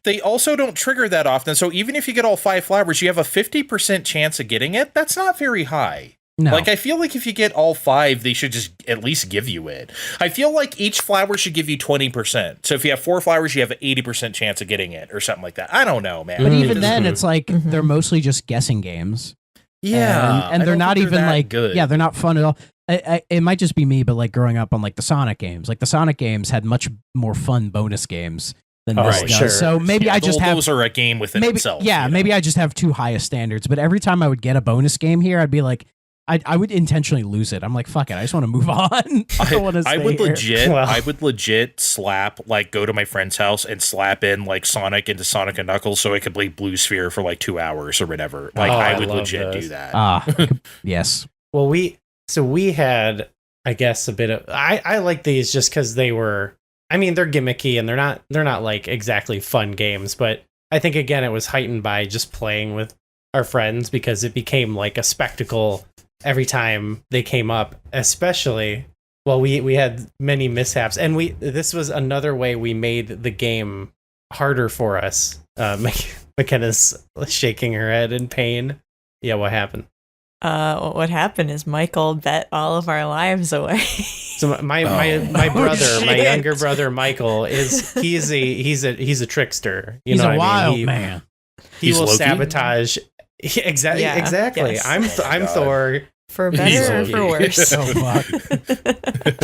they also don't trigger that often. So even if you get all 5 flowers, you have a 50% chance of getting it. That's not very high. No. Like, I feel like if you get all 5, they should just at least give you it. I feel like each flower should give you 20%. So if you have 4 flowers, you have an 80% chance of getting it or something like that. I don't know, man. But even then, it's like they're mostly just guessing games. Yeah. And they're not even like good. Yeah, they're not fun at all. It might just be me, but like growing up on like the Sonic games, like the Sonic games had much more fun bonus games than this does. Sure. So maybe I just have those are a game within itself. Yeah, maybe I just have too high of standards. But every time I would get a bonus game here, I'd be like, I would intentionally lose it. I'm like, fuck it, I just want to move on. I would legit slap, like, go to my friend's house and slap in like Sonic into Sonic and Knuckles so I could play Blue Sphere for like 2 hours or whatever. Like I would legit do that. Yes. Well, we had, I guess, a bit of I like these just because they were, I mean, they're gimmicky and they're not like exactly fun games, but I think again it was heightened by just playing with our friends because it became like a spectacle every time they came up, especially well we had many mishaps, and this was another way we made the game harder for us. McKenna's shaking her head in pain. Yeah, what happened? What happened is Michael bet all of our lives away. So my brother, my younger brother Michael, he's a trickster. He's a wild man. He will sabotage. Exactly. Yeah, exactly. yes. I'm Thor. For better or for worse. Oh, fuck.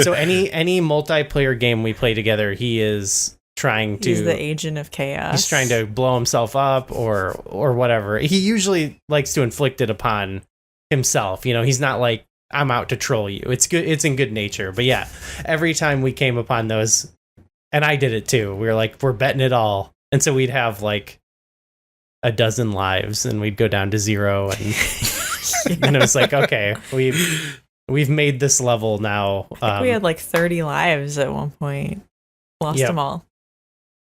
So any multiplayer game we play together, he is trying to. He's the agent of chaos. He's trying to blow himself up or whatever. He usually likes to inflict it upon himself. He's not like, I'm out to troll you. It's good. It's in good nature. But yeah, every time we came upon those, and I did it too. We were like, we're betting it all, and so we'd have like a dozen lives, and we'd go down to 0, and and it was like, okay, we've made this level now. I think we had like 30 lives at one point. Lost them all.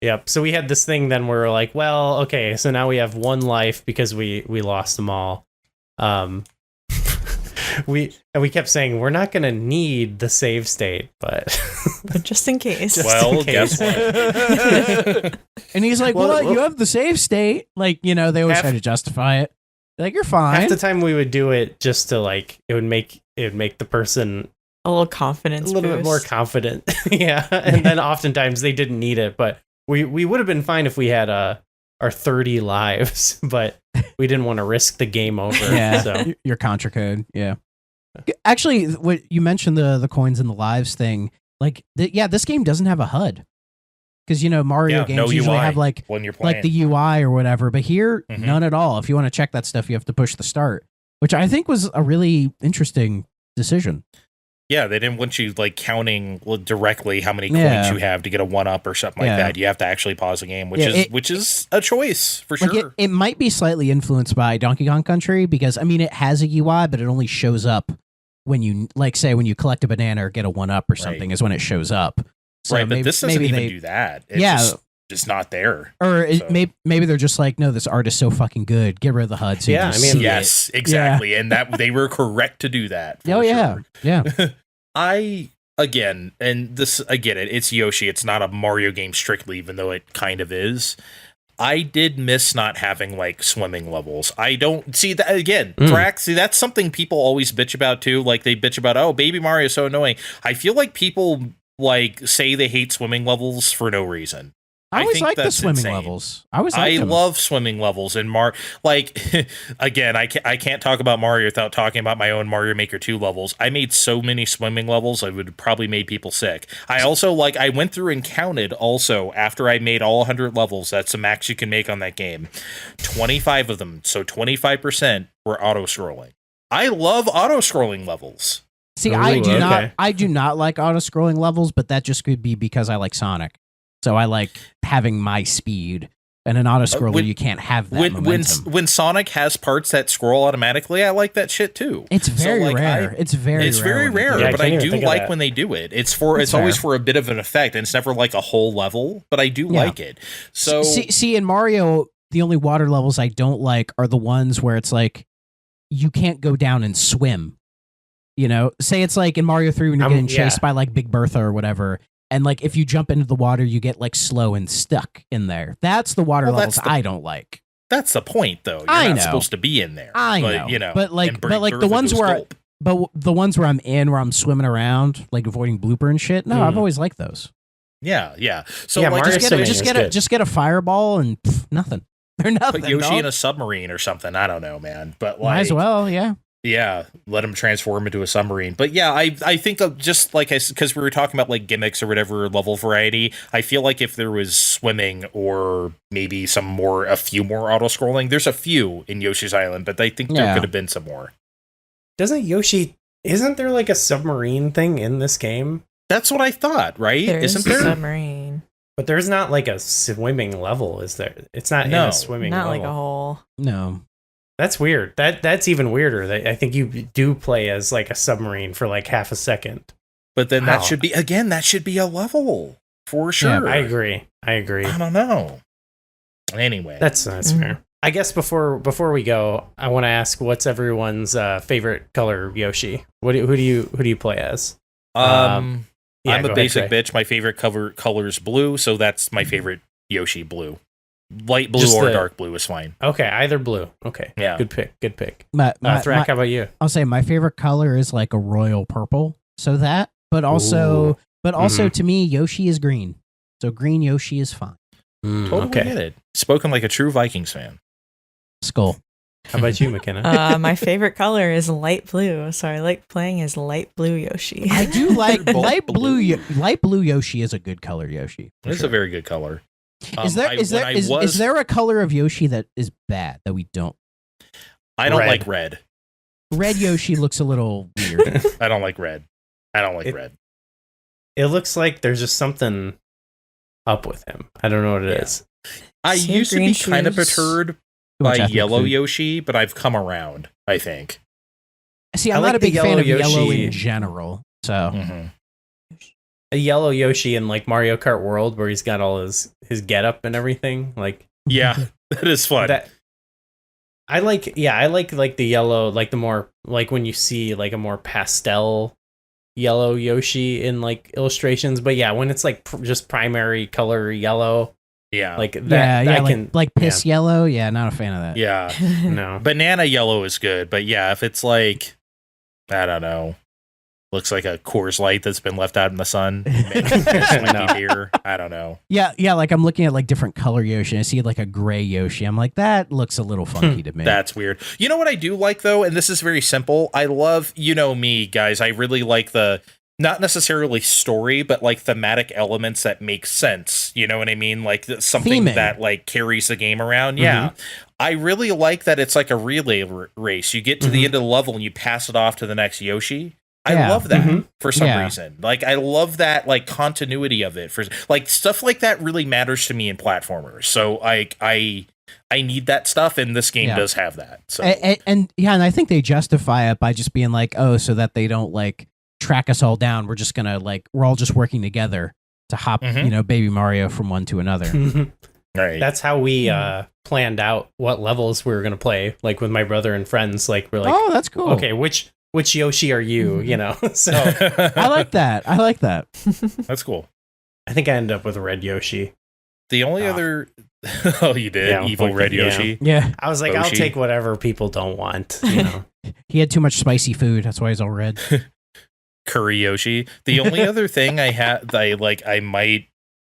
Yep. So we had this thing then where we're like, well, okay, so now we have 1 life because we lost them all. We kept saying we're not going to need the save state, but just in case. Guess what? And he's like, well, you have the save state. Like, they always try to justify it. Like, you're fine. Half the time we would do it just to like, it would make the person a little confidence, a little bit more confident. Yeah. And then oftentimes they didn't need it, but we would have been fine if we had our 30 lives, but we didn't want to risk the game over. Yeah. So your contra code. Yeah. Actually, what you mentioned the coins and the lives thing, like, this game doesn't have a HUD. Because, Mario games usually have like the UI or whatever, but here, none at all. If you want to check that stuff, you have to push the start, which I think was a really interesting decision. Yeah, they didn't want you like counting directly how many coins you have to get a 1-up or something like that. You have to actually pause the game, which is a choice for sure. It might be slightly influenced by Donkey Kong Country because it has a UI, but it only shows up when you when you collect a banana or get a 1-up or something is when it shows up. So right, but this doesn't even do that. It's just not there. Or maybe they're just like, no, this art is so fucking good. Get rid of the HUD. So yes, exactly, and that they were correct to do that. Yeah. I get it. It's Yoshi. It's not a Mario game strictly, even though it kind of is. I did miss not having like swimming levels. I don't see that again. Thrak, see, that's something people always bitch about too. Like they bitch about, oh, Baby Mario is so annoying. I feel like people like say they hate swimming levels for no reason. I always think like the that's swimming insane. levels. I love swimming levels in again, I can't talk about Mario without talking about my own Mario Maker 2 levels. I made so many swimming levels, I would probably made people sick. I also I went through and counted also after I made all 100 levels. That's the max you can make on that game. 25 of them, so 25% were auto-scrolling. I love auto-scrolling levels. See, I do not like auto-scrolling levels, but that just could be because I like Sonic. So I like having my speed, and an auto-scroller, you can't have that momentum. When Sonic has parts that scroll automatically, I like that shit too. It's very rare. It's very rare, but I do like when they do it. It's always for a bit of an effect, and it's never like a whole level, but I do like it. So see, in Mario, the only water levels I don't like are the ones where it's like you can't go down and swim. Say it's like in Mario 3 when you're getting chased by like Big Bertha or whatever. And like if you jump into the water, you get like slow and stuck in there. That's the water levels I don't like. That's the point, though. You're not supposed to be in there. I know. But the ones where the ones where I'm in, where I'm swimming around, like avoiding blooper and shit. No, I've always liked those. Yeah. So just get a fireball and nothing. They're nothing. Put Yoshi in a submarine or something. I don't know, man. But might as well, yeah. Yeah, let him transform into a submarine. But yeah, I think of just like because we were talking about like gimmicks or whatever level variety. I feel like if there was swimming or maybe a few more auto scrolling. There's a few in Yoshi's Island, but I think there could have been some more. Isn't there like a submarine thing in this game? That's what I thought, right? Isn't there a submarine? But there's not like a swimming level, is there? It's not in a swimming level. Not like a hole. No. That's weird. That's even weirder. I think you do play as like a submarine for like half a second. But then that should be a level for sure. Yeah, I agree. I don't know. Anyway, that's fair. I guess before we go, I want to ask, what's everyone's favorite color of Yoshi? Who do you play as? I'm a go basic ahead, Trey. bitch. My favorite color is blue, so that's my favorite Yoshi blue. Light blue Just or the- dark blue is fine. Okay, either blue. Okay, Yeah. good pick. My- Thrak, how about you? I'll say my favorite color is like a royal purple. So that, but also to me, Yoshi is green. So green Yoshi is fine. Totally get it. Spoken like a true Vikings fan. Skull. How about you, McKenna? My favorite color is light blue, so I like playing as light blue Yoshi. I do like light blue. Light blue Yoshi is a good color Yoshi. It's a very good color. Is there a color of Yoshi that is bad that we don't? I don't Red. like red. Red Yoshi looks a little weird. I don't like red. I don't like red. It looks like there's just something up with him. I don't know what it is. I See used to green be kind of shoes? perturbed much by ethnic yellow food. Yoshi, but I've come around, I think. See, I I'm like not a the big fan yellow of yellow Yoshi. in general. So Mhm. A yellow Yoshi in like Mario Kart World, where he's got all his getup and everything. Like Yeah, that is fun. that. I like the yellow, like the more like when you see like a more pastel yellow Yoshi in like illustrations. But yeah, when it's like just primary color yellow, yeah. like that. yeah, I like, can like piss yellow. Yeah, not a fan of that. Yeah. no. Banana yellow is good, but yeah, if it's like, I don't know, looks like a Coors Light that's been left out in the sun, No. beer, I don't know. Yeah, like I'm looking at like different color Yoshi. And I see like a gray Yoshi. I'm like, that looks a little funky to me. That's weird. You know what I do like though, and this is very simple. I love, you know me, guys. I really like the not necessarily story, but like thematic elements that make sense. You know what I mean? Like something Theming. that like carries the game around. Yeah. I really like that it's like a relay race. You get to the end of the level and you pass it off to the next Yoshi. I Yeah. love that for some Yeah. reason. Like I love that like continuity of it. For like stuff like that really matters to me in platformers. So I need that stuff, and this game Yeah. does have that. So And I think they justify it by just being like, oh, so that they don't like track us all down. We're just gonna like we're all just working together to hop, Baby Mario from one to another. Right. That's how we planned out what levels we were gonna play. Like with my brother and friends. Like we're like, Oh, that's cool. okay, which Yoshi are you? You know. So I like that. That's cool. I think I ended up with a red Yoshi. The only other oh, you did Yeah, evil red yeah. Yoshi. Yeah. I was like, I'll Yoshi. take whatever people don't want. You know. He had too much spicy food. That's why he's all red. Curry Yoshi. The only other thing I have, the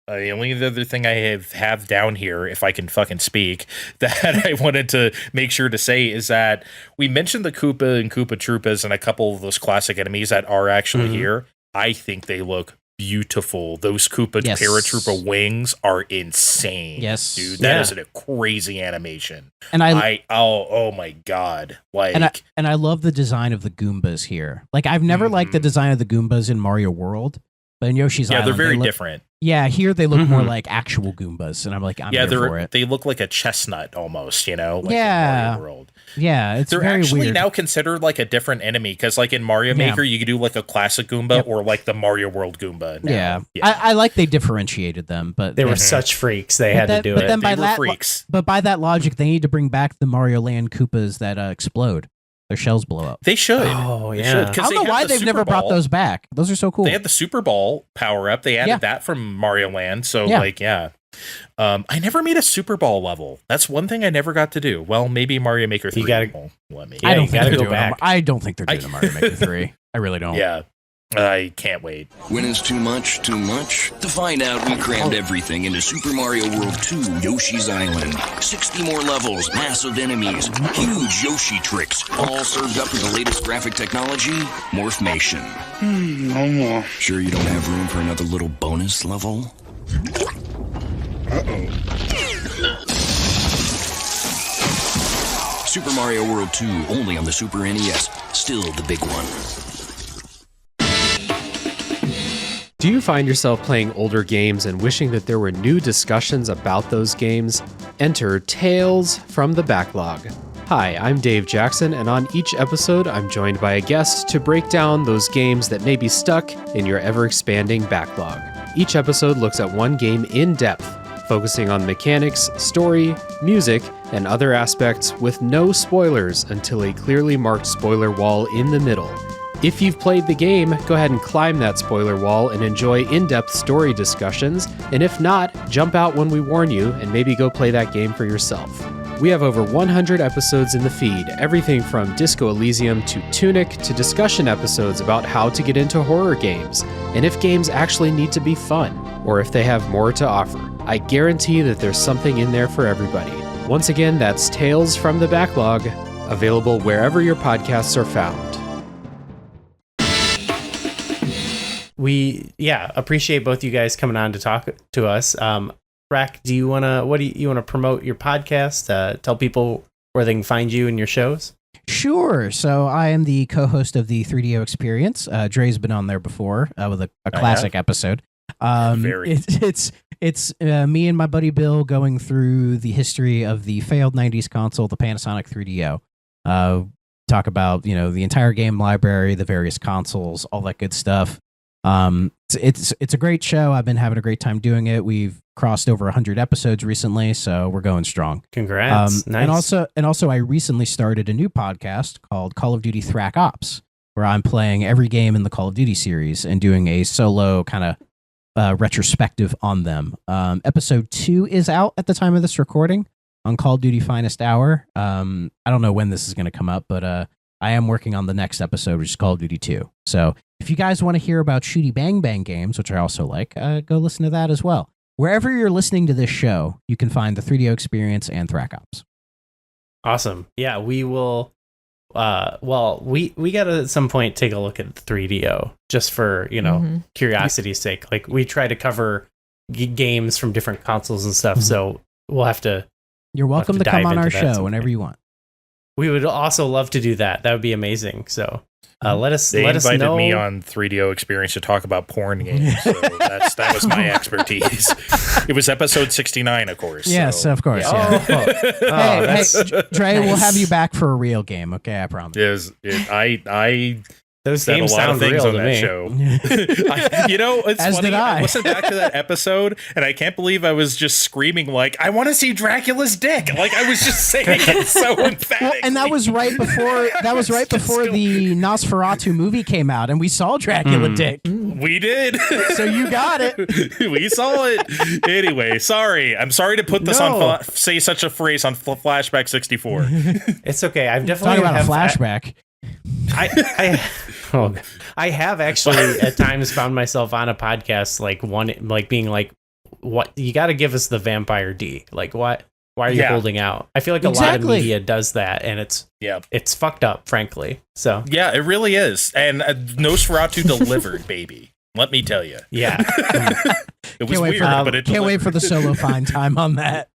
only other thing I have down here, if I can fucking speak, that I wanted to make sure to say is that we mentioned the Koopa and Koopa Troopas and a couple of those classic enemies that are actually here. I think they look beautiful. Those Koopa Yes. Paratroopa wings are insane. Yes. Dude, that is a crazy animation. And oh my god. Like and I love the design of the Goombas here. Like I've never liked the design of the Goombas in Mario World, but in Yoshi's Island, they're very they look- different. Yeah, here they look more like actual Goombas, and I'm like, I'm here for it. They look like a chestnut almost, like in Yeah. Mario World. Yeah, it's They're very actually weird. now considered like a different enemy because, like in Mario Yeah. Maker, you could do like a classic Goomba or like the Mario World Goomba. now. Yeah. I like they differentiated them, but They were such freaks. They had to do it. Then They by were that, freaks. but by that logic, they need to bring back the Mario Land Koopas that explode. Their shells blow up. They should. Oh, They yeah. should, I 'cause don't know they have why the they've Super never brought Ball. those back. Those are so cool. They had the Super Ball power up. They added that from Mario Land. So Yeah. I never made a Super Ball level. That's one thing I never got to do. Well, maybe Mario Maker 3 will let me. I don't you think gotta they're go doing back. I don't think they're doing a Mario Maker 3. I really don't. Yeah. I can't wait. When is too much too much? To find out, we crammed everything into Super Mario World 2 Yoshi's Island. 60 more levels, massive enemies, huge Yoshi tricks, all served up with the latest graphic technology, Morphmation. No more. Sure you don't have room for another little bonus level? Super Mario World 2, only on the Super NES. Still the big one. Do you find yourself playing older games and wishing that there were new discussions about those games? Enter Tales from the Backlog. Hi, I'm Dave Jackson, and on each episode, I'm joined by a guest to break down those games that may be stuck in your ever-expanding backlog. Each episode looks at one game in depth, focusing on mechanics, story, music, and other aspects with no spoilers until a clearly marked spoiler wall in the middle. If you've played the game, go ahead and climb that spoiler wall and enjoy in-depth story discussions, and if not, jump out when we warn you and maybe go play that game for yourself. We have over 100 episodes in the feed, everything from Disco Elysium to Tunic to discussion episodes about how to get into horror games, and if games actually need to be fun, or if they have more to offer. I guarantee that there's something in there for everybody. Once again, that's Tales from the Backlog, available wherever your podcasts are found. We appreciate both you guys coming on to talk to us. Thrak, do you wanna promote your podcast? Tell people where they can find you and your shows. Sure. So I am the co-host of the 3DO Experience. Dre's been on there before with a classic episode. It's me and my buddy Bill going through the history of the failed 90s console, the Panasonic 3DO. Talk about the entire game library, the various consoles, all that good stuff. It's a great show. I've been having a great time doing it. We've crossed over 100 episodes recently, so we're going strong. Congrats. Nice. And also I recently started a new podcast called Call of Duty Thrak Ops, where I'm playing every game in the Call of Duty series and doing a solo kind of retrospective on them. Episode 2 is out at the time of this recording on Call of Duty Finest Hour. I don't know when this is going to come up, but I am working on the next episode, which is Call of Duty 2. So if you guys want to hear about shooty bang bang games, which I also like, go listen to that as well. Wherever you're listening to this show, you can find the 3DO Experience and Thrak Ops. Awesome. Yeah, we will. We got to at some point take a look at 3DO just for curiosity's sake. Like we try to cover games from different consoles and stuff, so we'll have to. You're welcome to come on our show whenever you want. We would also love to do that. That would be amazing. So let us They know. invited me on 3DO Experience to talk about porn games, so that was my expertise. It was episode 69, of course. Yes, so. of course. Yeah. Hey, Dre, we'll have you back for a real game, okay? I promise. I those said games a lot sound of things real on to that me. show. It's As funny. did I. I listened back to that episode, and I can't believe I was just screaming like, "I want to see Dracula's dick!" Like I was just saying it so emphatic. Well, and that was right before the Nosferatu movie came out, and we saw Dracula dick. We did. So you got it. We saw it. Anyway, sorry. I'm sorry to put this on say such a phrase on Flashback 64. It's okay. I've definitely Talk about a flashback. I have actually at times found myself on a podcast being like, what, you got to give us the vampire D. Like, what? Why are you holding out? I feel like a lot of media does that, and it's fucked up, frankly. So yeah, it really is. And Nosferatu delivered, baby. Let me tell you. Yeah, it was weird, but it can't wait for the solo fine time on that.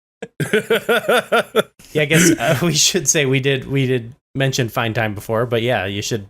Yeah, I guess we should say we did mention Fine Time before, but yeah, you should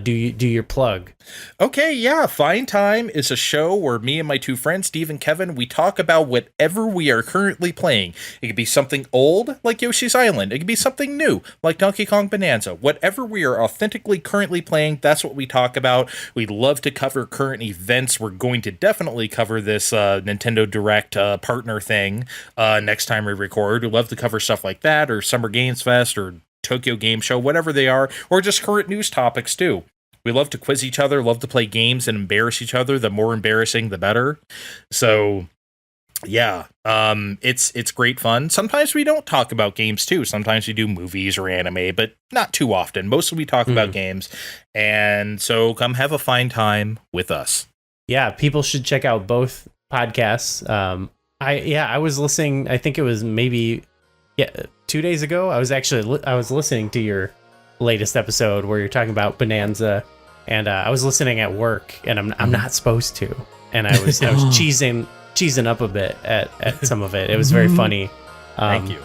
do your plug. Okay, yeah. Fine Time is a show where me and my two friends, Steve and Kevin, we talk about whatever we are currently playing. It could be something old, like Yoshi's Island. It could be something new, like Donkey Kong Bonanza. Whatever we are authentically currently playing, that's what we talk about. We love to cover current events. We're going to definitely cover this Nintendo Direct partner thing next time we record. We love to cover stuff like that, or Summer Games Fest, or Tokyo Game Show, whatever they are, or just current news topics too. We love to quiz each other, love to play games and embarrass each other. The more embarrassing, the better. So yeah, it's great fun. Sometimes we don't talk about games too. Sometimes we do movies or anime, but not too often. Mostly we talk about games. And so come have a fine time with us. Yeah, people should check out both podcasts. I was listening, I think it was maybe 2 days ago. I was listening to your latest episode where you're talking about Bonanza, and I was listening at work, and I'm not supposed to, and I was cheesing up a bit at some of it. It was very funny. Thank you.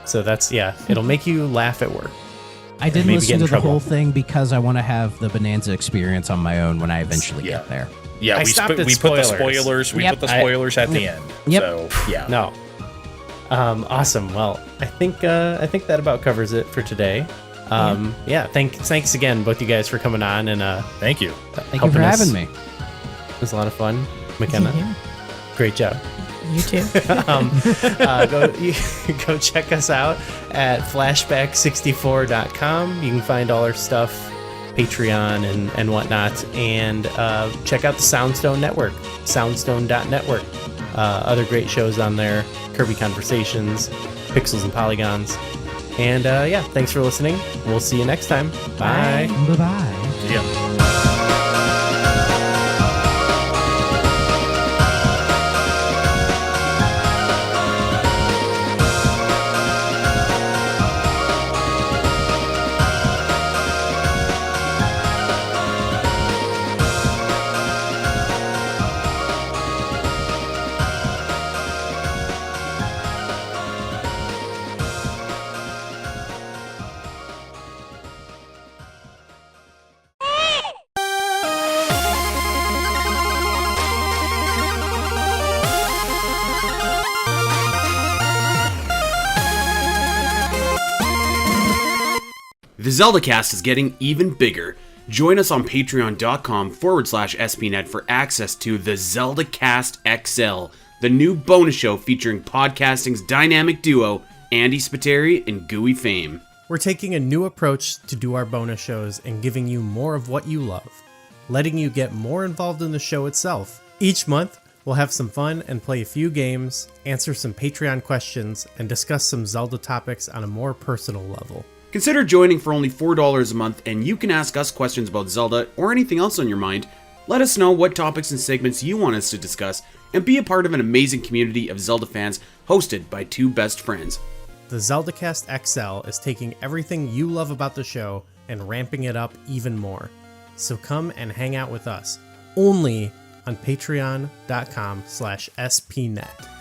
So that's it'll make you laugh at work. I didn't listen to the whole thing because I want to have the Bonanza experience on my own when I eventually get there. Yeah, we put the spoilers. We put the spoilers at the end. Yep. So yeah. No. Awesome. Well, I think that about covers it for today. Thanks again, both you guys, for coming on, and thank you. Thank you for having me. It was a lot of fun, McKenna. Great job. You too. Go check us out at flashback64.com. You can find all our stuff, Patreon and whatnot, and check out the SoundStone.network, SoundStone.network. Other great shows on there, Kirby Conversations, Pixels and Polygons. And yeah, thanks for listening. We'll see you next time. Bye. Bye-bye. See ya. The ZeldaCast is getting even bigger. Join us on patreon.com/SPNet for access to the ZeldaCast XL, the new bonus show featuring podcasting's dynamic duo, Andy Spiteri and Gooey Fame. We're taking a new approach to do our bonus shows and giving you more of what you love, letting you get more involved in the show itself. Each month, we'll have some fun and play a few games, answer some Patreon questions, and discuss some Zelda topics on a more personal level. Consider joining for only $4 a month, and you can ask us questions about Zelda or anything else on your mind. Let us know what topics and segments you want us to discuss, and be a part of an amazing community of Zelda fans hosted by two best friends. The ZeldaCast XL is taking everything you love about the show and ramping it up even more. So come and hang out with us, only on patreon.com/spnet.